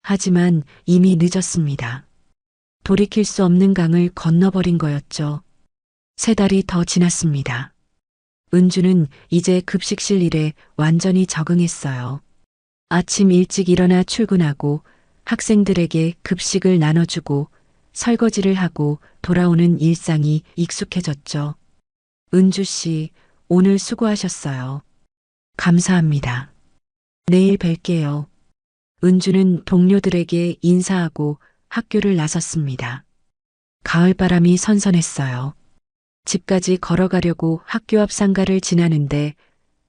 하지만 이미 늦었습니다. 돌이킬 수 없는 강을 건너버린 거였죠. 3달이 더 지났습니다. 은주는 이제 급식실 일에 완전히 적응했어요. 아침 일찍 일어나 출근하고 학생들에게 급식을 나눠주고 설거지를 하고 돌아오는 일상이 익숙해졌죠. 은주 씨, 오늘 수고하셨어요. 감사합니다. 내일 뵐게요. 은주는 동료들에게 인사하고 학교를 나섰습니다. 가을바람이 선선했어요. 집까지 걸어가려고 학교 앞 상가를 지나는데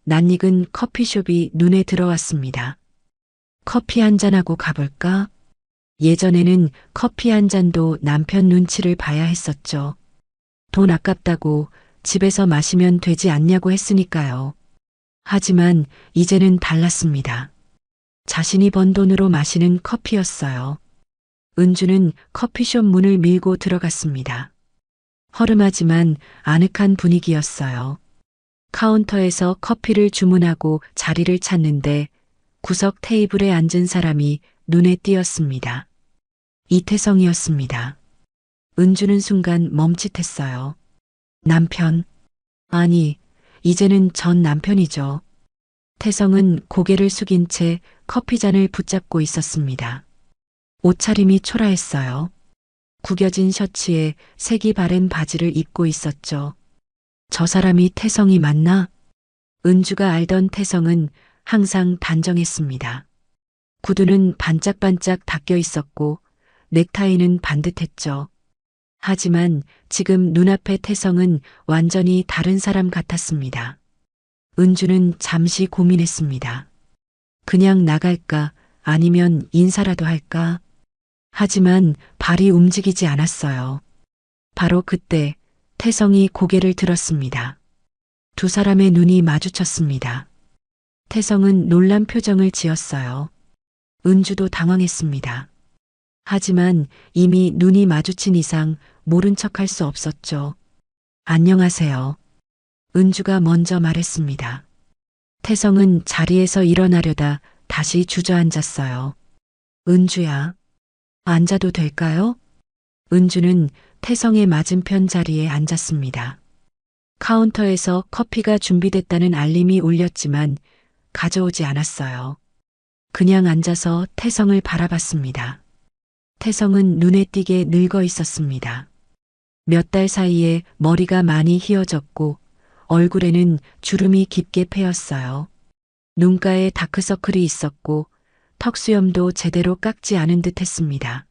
낯익은 커피숍이 눈에 들어왔습니다. 커피 한 잔하고 가볼까? 예전에는 커피 한 잔도 남편 눈치를 봐야 했었죠. 돈 아깝다고 집에서 마시면 되지 않냐고 했으니까요. 하지만 이제는 달랐습니다. 자신이 번 돈으로 마시는 커피였어요. 은주는 커피숍 문을 밀고 들어갔습니다. 허름하지만 아늑한 분위기였어요. 카운터에서 커피를 주문하고 자리를 찾는데 구석 테이블에 앉은 사람이 눈에 띄었습니다. 이태성이었습니다. 은주는 순간 멈칫했어요. 남편? 아니, 이제는 전 남편이죠. 태성은 고개를 숙인 채 커피잔을 붙잡고 있었습니다. 옷차림이 초라했어요. 구겨진 셔츠에 색이 바랜 바지를 입고 있었죠. 저 사람이 태성이 맞나? 은주가 알던 태성은 항상 단정했습니다. 구두는 반짝반짝 닦여 있었고 넥타이는 반듯했죠. 하지만 지금 눈앞의 태성은 완전히 다른 사람 같았습니다. 은주는 잠시 고민했습니다. 그냥 나갈까 아니면 인사라도 할까? 하지만 발이 움직이지 않았어요. 바로 그때 태성이 고개를 들었습니다. 두 사람의 눈이 마주쳤습니다. 태성은 놀란 표정을 지었어요. 은주도 당황했습니다. 하지만 이미 눈이 마주친 이상 모른 척할 수 없었죠. 안녕하세요. 은주가 먼저 말했습니다. 태성은 자리에서 일어나려다 다시 주저앉았어요. 은주야, 앉아도 될까요? 은주는 태성의 맞은편 자리에 앉았습니다. 카운터에서 커피가 준비됐다는 알림이 울렸지만 가져오지 않았어요. 그냥 앉아서 태성을 바라봤습니다. 태성은 눈에 띄게 늙어 있었습니다. 몇 달 사이에 머리가 많이 휘어졌고 얼굴에는 주름이 깊게 패였어요. 눈가에 다크서클이 있었고 턱수염도 제대로 깎지 않은 듯 했습니다.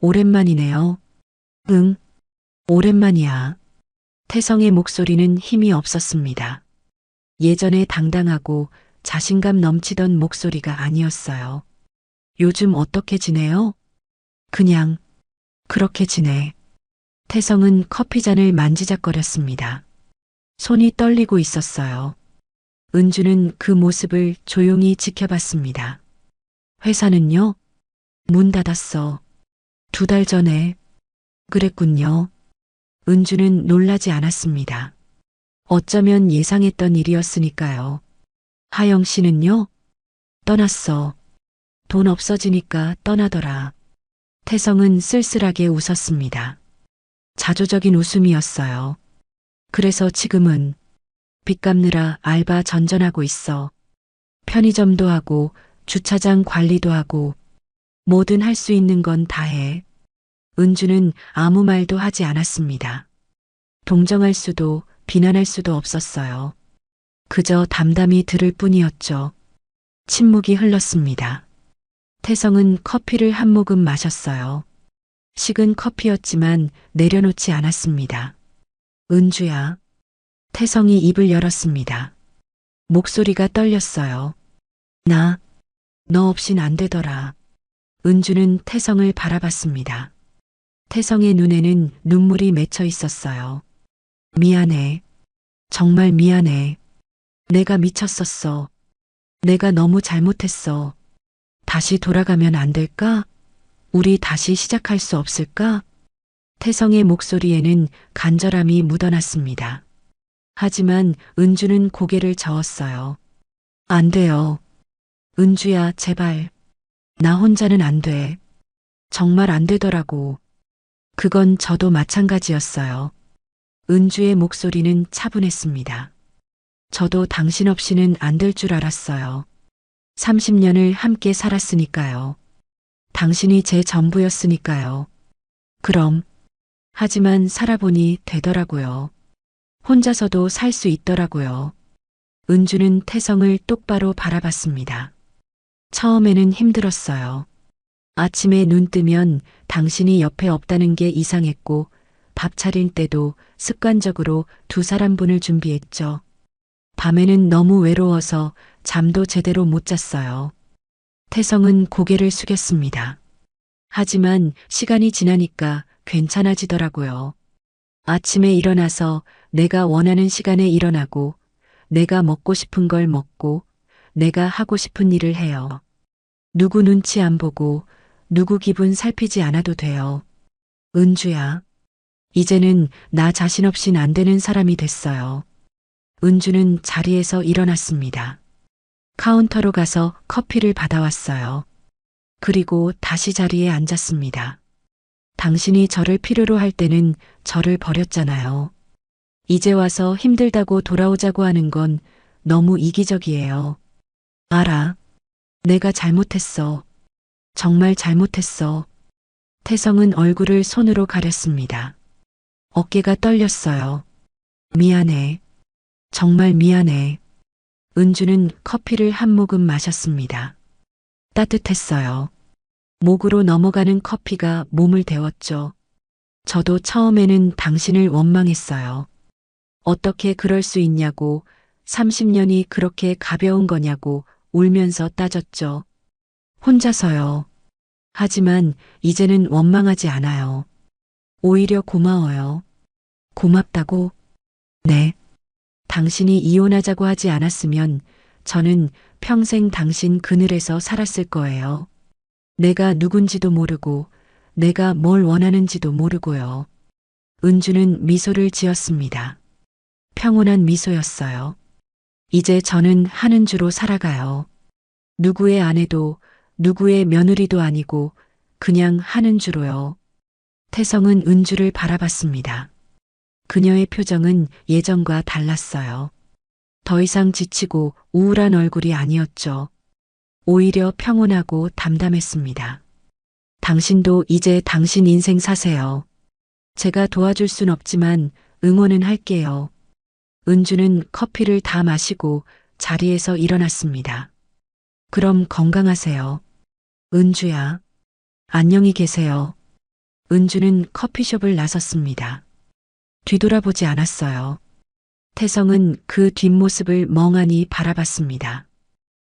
오랜만이네요. 응, 오랜만이야. 태성의 목소리는 힘이 없었습니다. 예전에 당당하고 자신감 넘치던 목소리가 아니었어요. 요즘 어떻게 지내요? 그냥 그렇게 지내. 태성은 커피잔을 만지작거렸습니다. 손이 떨리고 있었어요. 은주는 그 모습을 조용히 지켜봤습니다. 회사는요? 문 닫았어. 2달 전에. 그랬군요. 은주는 놀라지 않았습니다. 어쩌면 예상했던 일이었으니까요. 하영 씨는요? 떠났어. 돈 없어지니까 떠나더라. 태성은 쓸쓸하게 웃었습니다. 자조적인 웃음이었어요. 그래서 지금은 빚 갚느라 알바 전전하고 있어. 편의점도 하고 주차장 관리도 하고 뭐든 할 수 있는 건 다 해. 은주는 아무 말도 하지 않았습니다. 동정할 수도 비난할 수도 없었어요. 그저 담담히 들을 뿐이었죠. 침묵이 흘렀습니다. 태성은 커피를 한 모금 마셨어요. 식은 커피였지만 내려놓지 않았습니다. 은주야. 태성이 입을 열었습니다. 목소리가 떨렸어요. 너 없인 안 되더라. 은주는 태성을 바라봤습니다. 태성의 눈에는 눈물이 맺혀 있었어요. 미안해. 정말 미안해. 내가 미쳤었어. 내가 너무 잘못했어. 다시 돌아가면 안 될까? 우리 다시 시작할 수 없을까? 태성의 목소리에는 간절함이 묻어났습니다. 하지만 은주는 고개를 저었어요. 안 돼요. 은주야, 제발. 나 혼자는 안 돼. 정말 안 되더라고. 그건 저도 마찬가지였어요. 은주의 목소리는 차분했습니다. 저도 당신 없이는 안 될 줄 알았어요. 30년을 함께 살았으니까요. 당신이 제 전부였으니까요. 그럼. 하지만 살아보니 되더라고요. 혼자서도 살 수 있더라고요. 은주는 태성을 똑바로 바라봤습니다. 처음에는 힘들었어요. 아침에 눈 뜨면 당신이 옆에 없다는 게 이상했고 밥 차릴 때도 습관적으로 2사람분을 준비했죠. 밤에는 너무 외로워서 잠도 제대로 못 잤어요. 태성은 고개를 숙였습니다. 하지만 시간이 지나니까 괜찮아지더라고요. 아침에 일어나서 내가 원하는 시간에 일어나고 내가 먹고 싶은 걸 먹고 내가 하고 싶은 일을 해요. 누구 눈치 안 보고 누구 기분 살피지 않아도 돼요. 은주야. 이제는 나 자신 없인 안 되는 사람이 됐어요. 은주는 자리에서 일어났습니다. 카운터로 가서 커피를 받아왔어요. 그리고 다시 자리에 앉았습니다. 당신이 저를 필요로 할 때는 저를 버렸잖아요. 이제 와서 힘들다고 돌아오자고 하는 건 너무 이기적이에요. 알아. 내가 잘못했어. 정말 잘못했어. 태성은 얼굴을 손으로 가렸습니다. 어깨가 떨렸어요. 미안해. 정말 미안해. 은주는 커피를 한 모금 마셨습니다. 따뜻했어요. 목으로 넘어가는 커피가 몸을 데웠죠. 저도 처음에는 당신을 원망했어요. 어떻게 그럴 수 있냐고, 30년이 그렇게 가벼운 거냐고 울면서 따졌죠. 혼자서요. 하지만 이제는 원망하지 않아요. 오히려 고마워요. 고맙다고? 네. 당신이 이혼하자고 하지 않았으면 저는 평생 당신 그늘에서 살았을 거예요. 내가 누군지도 모르고 내가 뭘 원하는지도 모르고요. 은주는 미소를 지었습니다. 평온한 미소였어요. 이제 저는 하는 주로 살아가요. 누구의 아내도 누구의 며느리도 아니고 그냥 하는 주로요. 태성은 은주를 바라봤습니다. 그녀의 표정은 예전과 달랐어요. 더 이상 지치고 우울한 얼굴이 아니었죠. 오히려 평온하고 담담했습니다. 당신도 이제 당신 인생 사세요. 제가 도와줄 순 없지만 응원은 할게요. 은주는 커피를 다 마시고 자리에서 일어났습니다. 그럼 건강하세요. 은주야. 안녕히 계세요. 은주는 커피숍을 나섰습니다. 뒤돌아보지 않았어요. 태성은 그 뒷모습을 멍하니 바라봤습니다.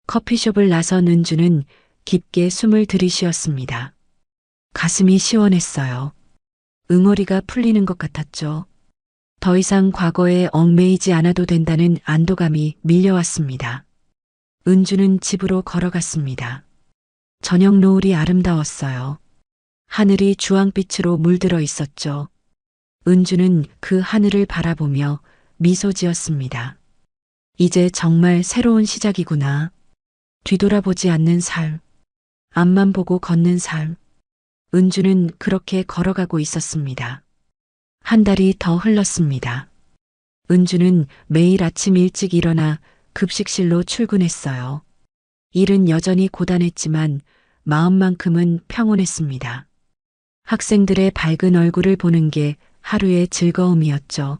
커피숍을 나선 은주는 깊게 숨을 들이쉬었습니다. 가슴이 시원했어요. 응어리가 풀리는 것 같았죠. 더 이상 과거에 얽매이지 않아도 된다는 안도감이 밀려왔습니다. 은주는 집으로 걸어갔습니다. 저녁 노을이 아름다웠어요. 하늘이 주황빛으로 물들어 있었죠. 은주는 그 하늘을 바라보며 미소 지었습니다. 이제 정말 새로운 시작이구나. 뒤돌아보지 않는 삶. 앞만 보고 걷는 삶. 은주는 그렇게 걸어가고 있었습니다. 한 달이 더 흘렀습니다. 은주는 매일 아침 일찍 일어나 급식실로 출근했어요. 일은 여전히 고단했지만 마음만큼은 평온했습니다. 학생들의 밝은 얼굴을 보는 게 하루의 즐거움이었죠.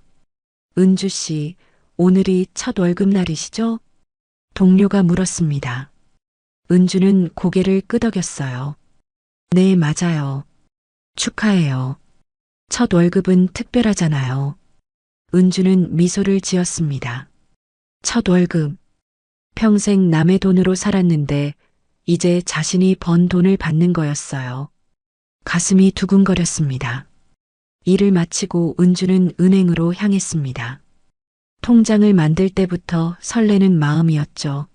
은주 씨, 오늘이 첫 월급날이시죠? 동료가 물었습니다. 은주는 고개를 끄덕였어요. 네, 맞아요. 축하해요. 첫 월급은 특별하잖아요. 은주는 미소를 지었습니다. 첫 월급. 평생 남의 돈으로 살았는데 이제 자신이 번 돈을 받는 거였어요. 가슴이 두근거렸습니다. 일을 마치고 은주는 은행으로 향했습니다. 통장을 만들 때부터 설레는 마음이었죠.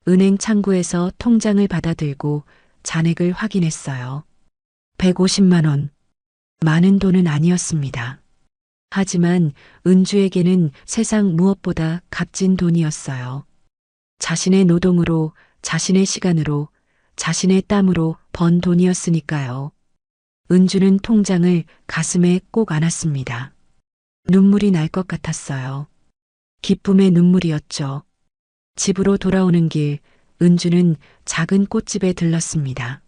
은행 창구에서 통장을 받아들고 잔액을 확인했어요. 150만 원. 많은 돈은 아니었습니다. 하지만 은주에게는 세상 무엇보다 값진 돈이었어요. 자신의 노동으로, 자신의 시간으로, 자신의 땀으로 번 돈이었으니까요. 은주는 통장을 가슴에 꼭 안았습니다. 눈물이 날 것 같았어요. 기쁨의 눈물이었죠. 집으로 돌아오는 길, 은주는 작은 꽃집에 들렀습니다.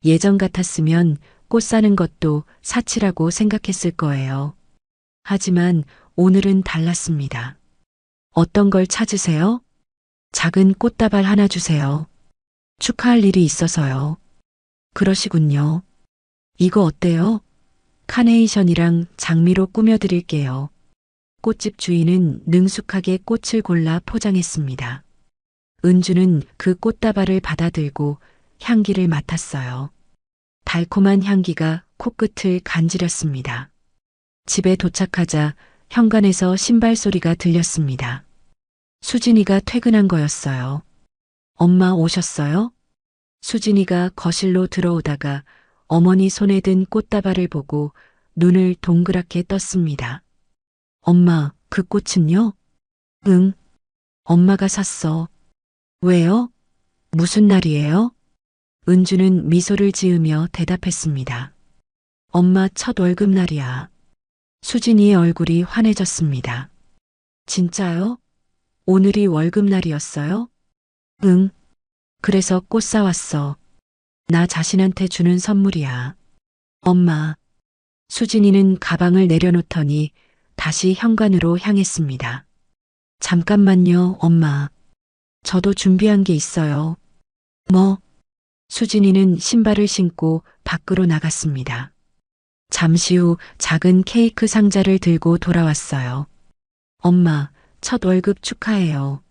예전 같았으면 꽃 사는 것도 사치라고 생각했을 거예요. 하지만 오늘은 달랐습니다. 어떤 걸 찾으세요? 작은 꽃다발 하나 주세요. 축하할 일이 있어서요. 그러시군요. 이거 어때요? 카네이션이랑 장미로 꾸며드릴게요. 꽃집 주인은 능숙하게 꽃을 골라 포장했습니다. 은주는 그 꽃다발을 받아들고 향기를 맡았어요. 달콤한 향기가 코끝을 간지렸습니다. 집에 도착하자 현관에서 신발 소리가 들렸습니다. 수진이가 퇴근한 거였어요. 엄마 오셨어요? 수진이가 거실로 들어오다가 어머니 손에 든 꽃다발을 보고 눈을 동그랗게 떴습니다. 엄마, 그 꽃은요? 응, 엄마가 샀어. 왜요? 무슨 날이에요? 은주는 미소를 지으며 대답했습니다. 엄마 첫 월급날이야. 수진이의 얼굴이 환해졌습니다. 진짜요? 오늘이 월급날이었어요? 응. 그래서 꽃 사왔어. 나 자신한테 주는 선물이야. 엄마. 수진이는 가방을 내려놓더니 다시 현관으로 향했습니다. 잠깐만요, 엄마. 저도 준비한 게 있어요. 뭐? 수진이는 신발을 신고 밖으로 나갔습니다. 잠시 후 작은 케이크 상자를 들고 돌아왔어요. 엄마, 첫 월급 축하해요.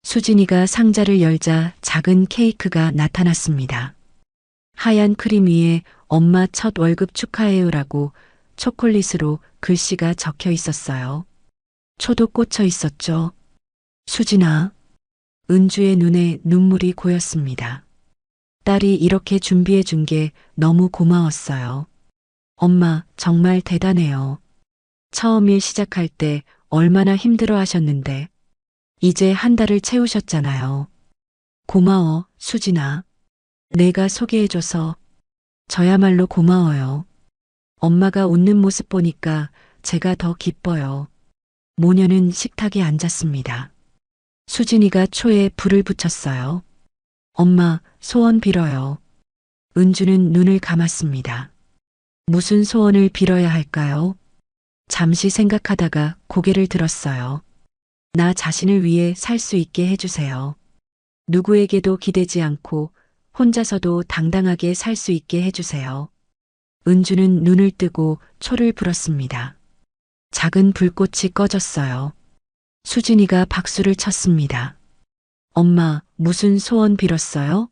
수진이가 상자를 열자 작은 케이크가 나타났습니다. 하얀 크림 위에 엄마 첫 월급 축하해요라고 초콜릿으로 글씨가 적혀 있었어요. 초도 꽂혀 있었죠. 수진아. 은주의 눈에 눈물이 고였습니다. 딸이 이렇게 준비해 준 게 너무 고마웠어요. 엄마, 정말 대단해요. 처음 일 시작할 때 얼마나 힘들어 하셨는데, 이제 한 달을 채우셨잖아요. 고마워, 수진아. 내가 소개해줘서 저야말로 고마워요. 엄마가 웃는 모습 보니까 제가 더 기뻐요. 모녀는 식탁에 앉았습니다. 수진이가 초에 불을 붙였어요. 엄마, 소원 빌어요. 은주는 눈을 감았습니다. 무슨 소원을 빌어야 할까요? 잠시 생각하다가 고개를 들었어요. 나 자신을 위해 살 수 있게 해주세요. 누구에게도 기대지 않고 혼자서도 당당하게 살 수 있게 해주세요. 은주는 눈을 뜨고 초를 불었습니다. 작은 불꽃이 꺼졌어요. 수진이가 박수를 쳤습니다. 엄마, 무슨 소원 빌었어요?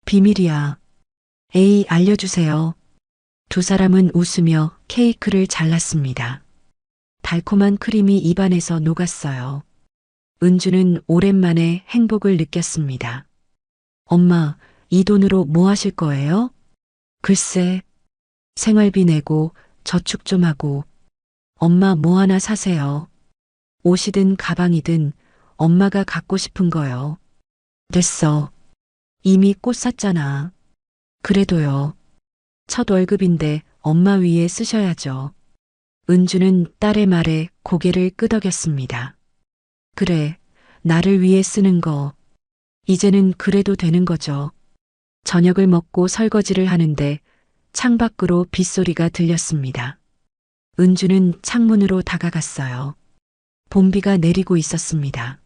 비밀이야. 에이, 알려주세요. 두 사람은 웃으며 케이크를 잘랐습니다. 달콤한 크림이 입안에서 녹았어요. 은주는 오랜만에 행복을 느꼈습니다. 엄마, 이 돈으로 뭐 하실 거예요? 글쎄, 생활비 내고 저축 좀 하고. 엄마 뭐 하나 사세요. 옷이든 가방이든 엄마가 갖고 싶은 거요. 됐어. 이미 꽃 샀잖아. 그래도요. 첫 월급인데 엄마 위에 쓰셔야죠. 은주는 딸의 말에 고개를 끄덕였습니다. 그래, 나를 위해 쓰는 거. 이제는 그래도 되는 거죠. 저녁을 먹고 설거지를 하는데 창밖으로 빗소리가 들렸습니다. 은주는 창문으로 다가갔어요. 봄비가 내리고 있었습니다.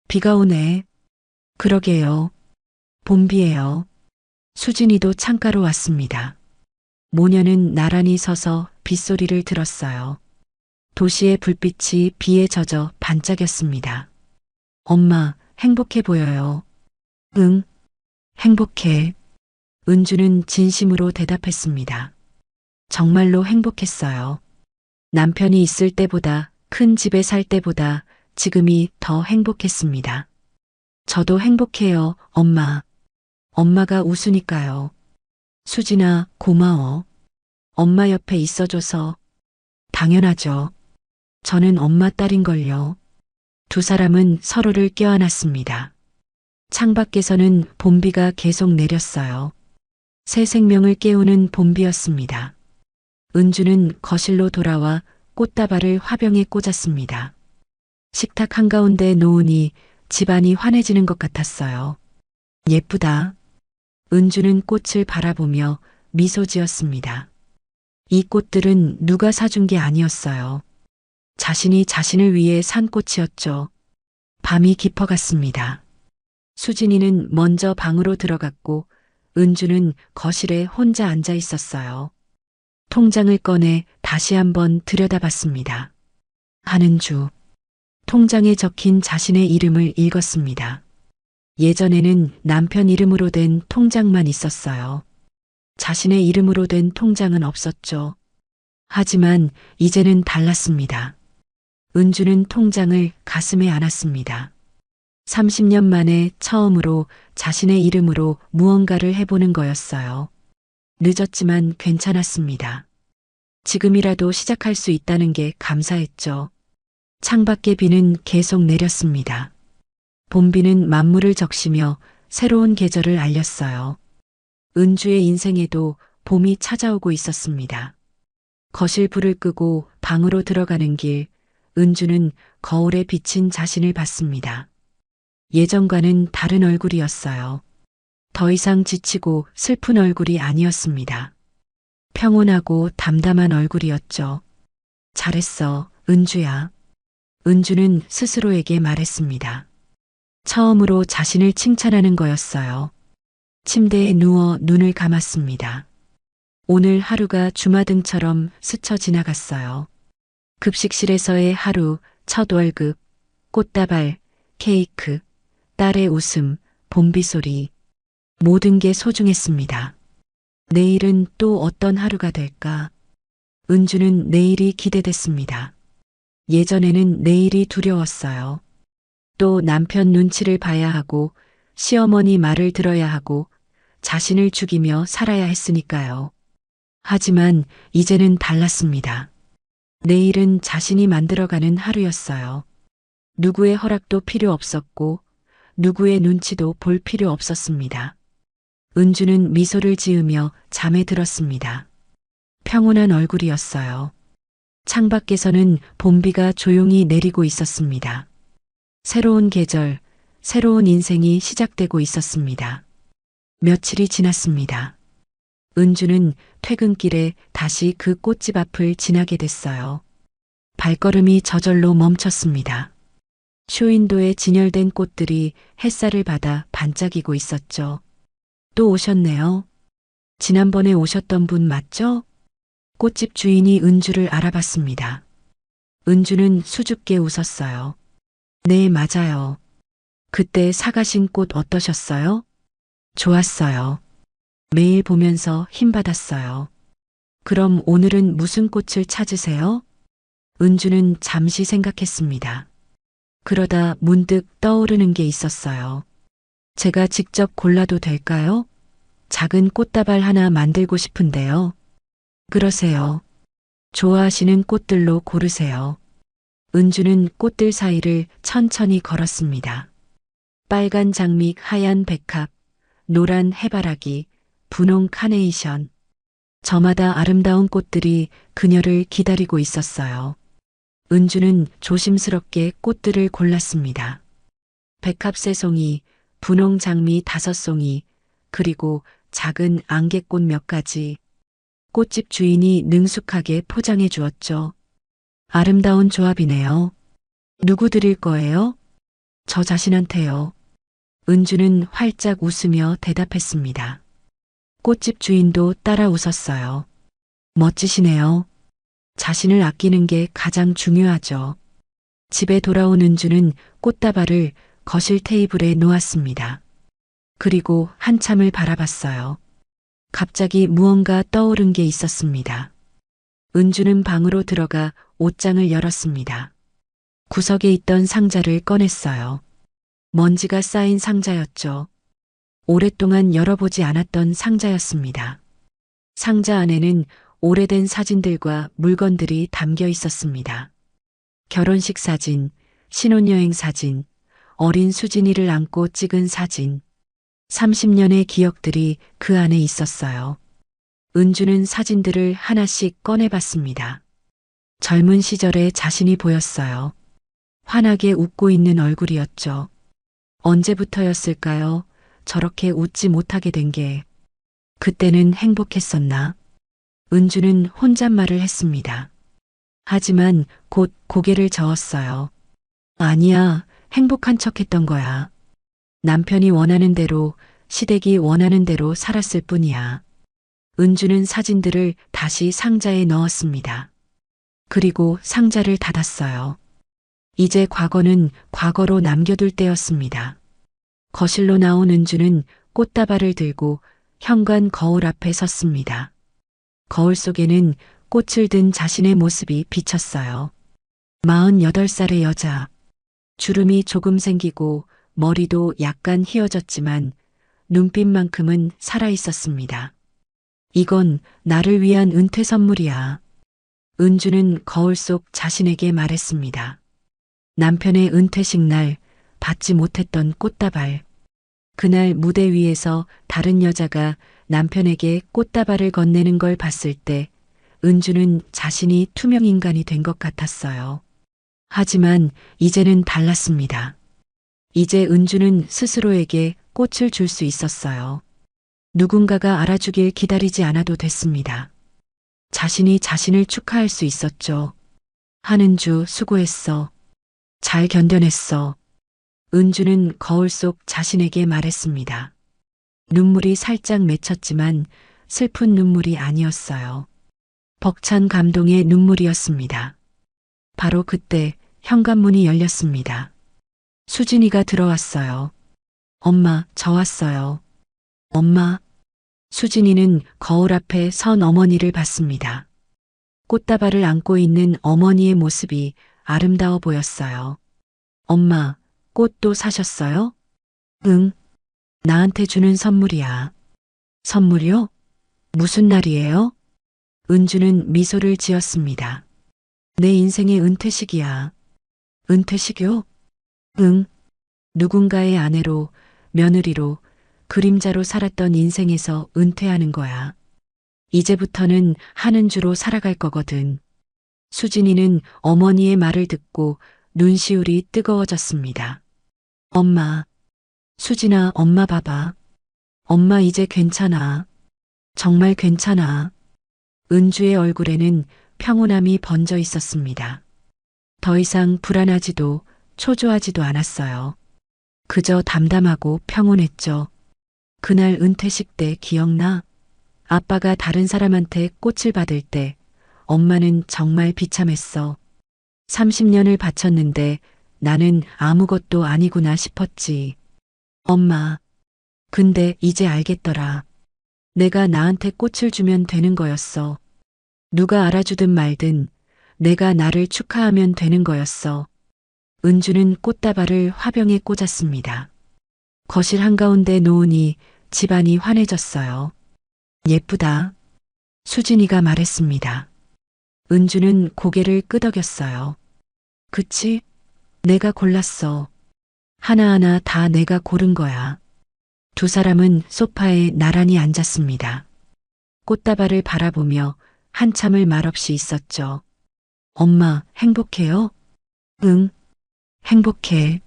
비가 오네. 그러게요. 봄비예요. 수진이도 창가로 왔습니다. 모녀는 나란히 서서 빗소리를 들었어요. 도시의 불빛이 비에 젖어 반짝였습니다. 엄마, 행복해 보여요. 응, 행복해. 은주는 진심으로 대답했습니다. 정말로 행복했어요. 남편이 있을 때보다, 큰 집에 살 때보다 지금이 더 행복했습니다. 저도 행복해요, 엄마. 엄마가 웃으니까요. 수진아, 고마워. 엄마 옆에 있어줘서. 당연하죠. 저는 엄마 딸인걸요. 두 사람은 서로를 껴안았습니다. 창밖에서는 봄비가 계속 내렸어요. 새 생명을 깨우는 봄비였습니다. 은주는 거실로 돌아와 꽃다발을 화병에 꽂았습니다. 식탁 한가운데 놓으니 집안이 환해지는 것 같았어요. 예쁘다. 은주는 꽃을 바라보며 미소 지었습니다. 이 꽃들은 누가 사준 게 아니었어요. 자신이 자신을 위해 산 꽃이었죠. 밤이 깊어갔습니다. 수진이는 먼저 방으로 들어갔고 은주는 거실에 혼자 앉아 있었어요. 통장을 꺼내 다시 한번 들여다봤습니다. 한은주. 통장에 적힌 자신의 이름을 읽었습니다. 예전에는 남편 이름으로 된 통장만 있었어요. 자신의 이름으로 된 통장은 없었죠. 하지만 이제는 달랐습니다. 은주는 통장을 가슴에 안았습니다. 30년 만에 처음으로 자신의 이름으로 무언가를 해보는 거였어요. 늦었지만 괜찮았습니다. 지금이라도 시작할 수 있다는 게 감사했죠. 창밖의 비는 계속 내렸습니다. 봄비는 만물을 적시며 새로운 계절을 알렸어요. 은주의 인생에도 봄이 찾아오고 있었습니다. 거실 불을 끄고 방으로 들어가는 길, 은주는 거울에 비친 자신을 봤습니다. 예전과는 다른 얼굴이었어요. 더 이상 지치고 슬픈 얼굴이 아니었습니다. 평온하고 담담한 얼굴이었죠. 잘했어, 은주야. 은주는 스스로에게 말했습니다. 처음으로 자신을 칭찬하는 거였어요. 침대에 누워 눈을 감았습니다. 오늘 하루가 주마등처럼 스쳐 지나갔어요. 급식실에서의 하루, 첫 월급, 꽃다발, 케이크, 딸의 웃음, 봄비 소리. 모든 게 소중했습니다. 내일은 또 어떤 하루가 될까? 은주는 내일이 기대됐습니다. 예전에는 내일이 두려웠어요. 또 남편 눈치를 봐야 하고 시어머니 말을 들어야 하고 자신을 죽이며 살아야 했으니까요. 하지만 이제는 달랐습니다. 내일은 자신이 만들어가는 하루였어요. 누구의 허락도 필요 없었고 누구의 눈치도 볼 필요 없었습니다. 은주는 미소를 지으며 잠에 들었습니다. 평온한 얼굴이었어요. 창밖에서는 봄비가 조용히 내리고 있었습니다. 새로운 계절, 새로운 인생이 시작되고 있었습니다. 며칠이 지났습니다. 은주는 퇴근길에 다시 그 꽃집 앞을 지나게 됐어요. 발걸음이 저절로 멈췄습니다. 쇼윈도에 진열된 꽃들이 햇살을 받아 반짝이고 있었죠. 또 오셨네요. 지난번에 오셨던 분 맞죠? 꽃집 주인이 은주를 알아봤습니다. 은주는 수줍게 웃었어요. 네, 맞아요. 그때 사가신 꽃 어떠셨어요? 좋았어요. 매일 보면서 힘받았어요. 그럼 오늘은 무슨 꽃을 찾으세요? 은주는 잠시 생각했습니다. 그러다 문득 떠오르는 게 있었어요. 제가 직접 골라도 될까요? 작은 꽃다발 하나 만들고 싶은데요. 그러세요. 좋아하시는 꽃들로 고르세요. 은주는 꽃들 사이를 천천히 걸었습니다. 빨간 장미, 하얀 백합, 노란 해바라기, 분홍 카네이션. 저마다 아름다운 꽃들이 그녀를 기다리고 있었어요. 은주는 조심스럽게 꽃들을 골랐습니다. 백합 3송이, 분홍 장미 5송이, 그리고 작은 안개꽃 몇 가지. 꽃집 주인이 능숙하게 포장해 주었죠. 아름다운 조합이네요. 누구 드릴 거예요? 저 자신한테요. 은주는 활짝 웃으며 대답했습니다. 꽃집 주인도 따라 웃었어요. 멋지시네요. 자신을 아끼는 게 가장 중요하죠. 집에 돌아온 은주는 꽃다발을 거실 테이블에 놓았습니다. 그리고 한참을 바라봤어요. 갑자기 무언가 떠오른 게 있었습니다. 은주는 방으로 들어가 옷장을 열었습니다. 구석에 있던 상자를 꺼냈어요. 먼지가 쌓인 상자였죠. 오랫동안 열어보지 않았던 상자였습니다. 상자 안에는 오래된 사진들과 물건들이 담겨 있었습니다. 결혼식 사진, 신혼여행 사진, 어린 수진이를 안고 찍은 사진, 30년의 기억들이 그 안에 있었어요. 은주는 사진들을 하나씩 꺼내봤습니다. 젊은 시절의 자신이 보였어요. 환하게 웃고 있는 얼굴이었죠. 언제부터였을까요? 저렇게 웃지 못하게 된 게. 그때는 행복했었나? 은주는 혼잣말을 했습니다. 하지만 곧 고개를 저었어요. 아니야, 행복한 척 했던 거야. 남편이 원하는 대로, 시댁이 원하는 대로 살았을 뿐이야. 은주는 사진들을 다시 상자에 넣었습니다. 그리고 상자를 닫았어요. 이제 과거는 과거로 남겨둘 때였습니다. 거실로 나온 은주는 꽃다발을 들고 현관 거울 앞에 섰습니다. 거울 속에는 꽃을 든 자신의 모습이 비쳤어요. 48살의 여자. 주름이 조금 생기고 머리도 약간 휘어졌지만 눈빛만큼은 살아있었습니다. 이건 나를 위한 은퇴 선물이야. 은주는 거울 속 자신에게 말했습니다. 남편의 은퇴식 날 받지 못했던 꽃다발. 그날 무대 위에서 다른 여자가 남편에게 꽃다발을 건네는 걸 봤을 때 은주는 자신이 투명인간이 된 것 같았어요. 하지만 이제는 달랐습니다. 이제 은주는 스스로에게 꽃을 줄 수 있었어요. 누군가가 알아주길 기다리지 않아도 됐습니다. 자신이 자신을 축하할 수 있었죠. 한은주 수고했어. 잘 견뎌냈어. 은주는 거울 속 자신에게 말했습니다. 눈물이 살짝 맺혔지만 슬픈 눈물이 아니었어요. 벅찬 감동의 눈물이었습니다. 바로 그때 현관문이 열렸습니다. 수진이가 들어왔어요. 엄마, 저 왔어요. 엄마. 수진이는 거울 앞에 선 어머니를 봤습니다. 꽃다발을 안고 있는 어머니의 모습이 아름다워 보였어요. 엄마, 꽃도 사셨어요? 응. 나한테 주는 선물이야. 선물이요? 무슨 날이에요? 은주는 미소를 지었습니다. 내 인생의 은퇴식이야. 은퇴식이요? 응. 누군가의 아내로, 며느리로, 그림자로 살았던 인생에서 은퇴하는 거야. 이제부터는 한은주로 살아갈 거거든. 수진이는 어머니의 말을 듣고 눈시울이 뜨거워졌습니다. 엄마. 수진아, 엄마 봐봐. 엄마 이제 괜찮아. 정말 괜찮아. 은주의 얼굴에는 평온함이 번져 있었습니다. 더 이상 불안하지도 초조하지도 않았어요. 그저 담담하고 평온했죠. 그날 은퇴식 때 기억나? 아빠가 다른 사람한테 꽃을 받을 때 엄마는 정말 비참했어. 30년을 바쳤는데 나는 아무것도 아니구나 싶었지. 엄마. 근데 이제 알겠더라. 내가 나한테 꽃을 주면 되는 거였어. 누가 알아주든 말든 내가 나를 축하하면 되는 거였어. 은주는 꽃다발을 화병에 꽂았습니다. 거실 한가운데 놓으니 집안이 환해졌어요. 예쁘다. 수진이가 말했습니다. 은주는 고개를 끄덕였어요. 그치? 내가 골랐어. 하나하나 다 내가 고른 거야. 두 사람은 소파에 나란히 앉았습니다. 꽃다발을 바라보며 한참을 말없이 있었죠. 엄마, 행복해요? 응, 행복해.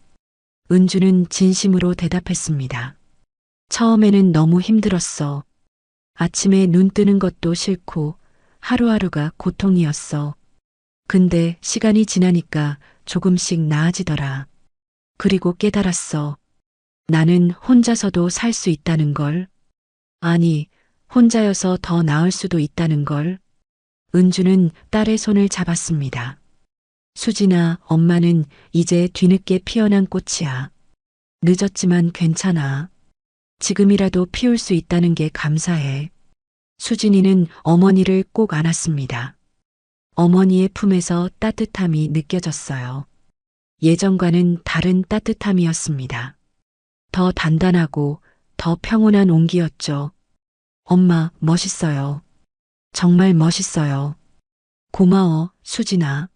은주는 진심으로 대답했습니다. 처음에는 너무 힘들었어. 아침에 눈 뜨는 것도 싫고 하루하루가 고통이었어. 근데 시간이 지나니까 조금씩 나아지더라. 그리고 깨달았어. 나는 혼자서도 살 수 있다는 걸. 아니, 혼자여서 더 나을 수도 있다는 걸. 은주는 딸의 손을 잡았습니다. 수진아, 엄마는 이제 뒤늦게 피어난 꽃이야. 늦었지만 괜찮아. 지금이라도 피울 수 있다는 게 감사해. 수진이는 어머니를 꼭 안았습니다. 어머니의 품에서 따뜻함이 느껴졌어요. 예전과는 다른 따뜻함이었습니다. 더 단단하고 더 평온한 온기였죠. 엄마, 멋있어요. 정말 멋있어요. 고마워, 수진아.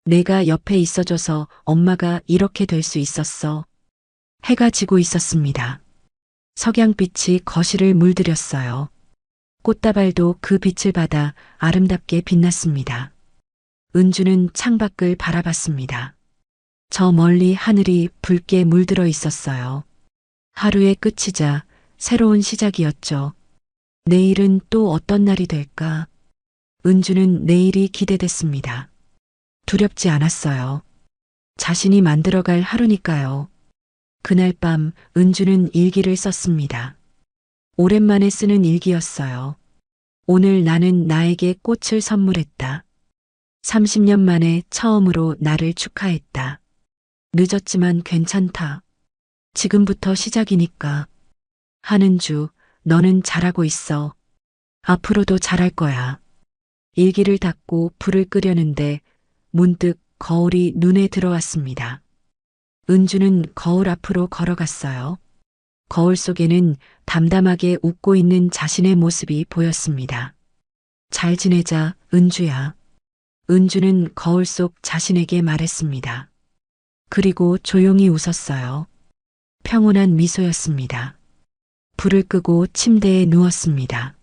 내가 옆에 있어줘서 엄마가 이렇게 될 수 있었어. 해가 지고 있었습니다. 석양빛이 거실을 물들였어요. 꽃다발도 그 빛을 받아 아름답게 빛났습니다. 은주는 창밖을 바라봤습니다. 저 멀리 하늘이 붉게 물들어 있었어요. 하루의 끝이자 새로운 시작이었죠. 내일은 또 어떤 날이 될까? 은주는 내일이 기대됐습니다. 두렵지 않았어요. 자신이 만들어갈 하루니까요. 그날 밤 은주는 일기를 썼습니다. 오랜만에 쓰는 일기였어요. 오늘 나는 나에게 꽃을 선물했다. 30년 만에 처음으로 나를 축하했다. 늦었지만 괜찮다. 지금부터 시작이니까. 한은주, 너는 잘하고 있어. 앞으로도 잘할 거야. 일기를 닫고 불을 끄려는데 문득 거울이 눈에 들어왔습니다. 은주는 거울 앞으로 걸어갔어요. 거울 속에는 담담하게 웃고 있는 자신의 모습이 보였습니다. 잘 지내자, 은주야. 은주는 거울 속 자신에게 말했습니다. 그리고 조용히 웃었어요. 평온한 미소였습니다. 불을 끄고 침대에 누웠습니다.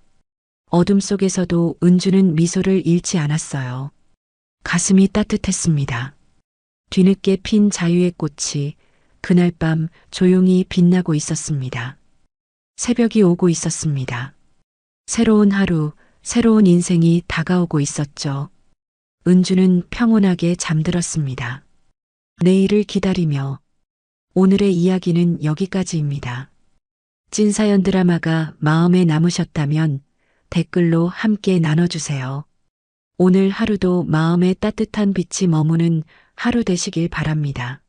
어둠 속에서도 은주는 미소를 잃지 않았어요. 가슴이 따뜻했습니다. 뒤늦게 핀 자유의 꽃이 그날 밤 조용히 빛나고 있었습니다. 새벽이 오고 있었습니다. 새로운 하루, 새로운 인생이 다가오고 있었죠. 은주는 평온하게 잠들었습니다. 내일을 기다리며 오늘의 이야기는 여기까지입니다. 찐사연 드라마가 마음에 남으셨다면 댓글로 함께 나눠주세요. 오늘 하루도 마음에 따뜻한 빛이 머무는 하루 되시길 바랍니다.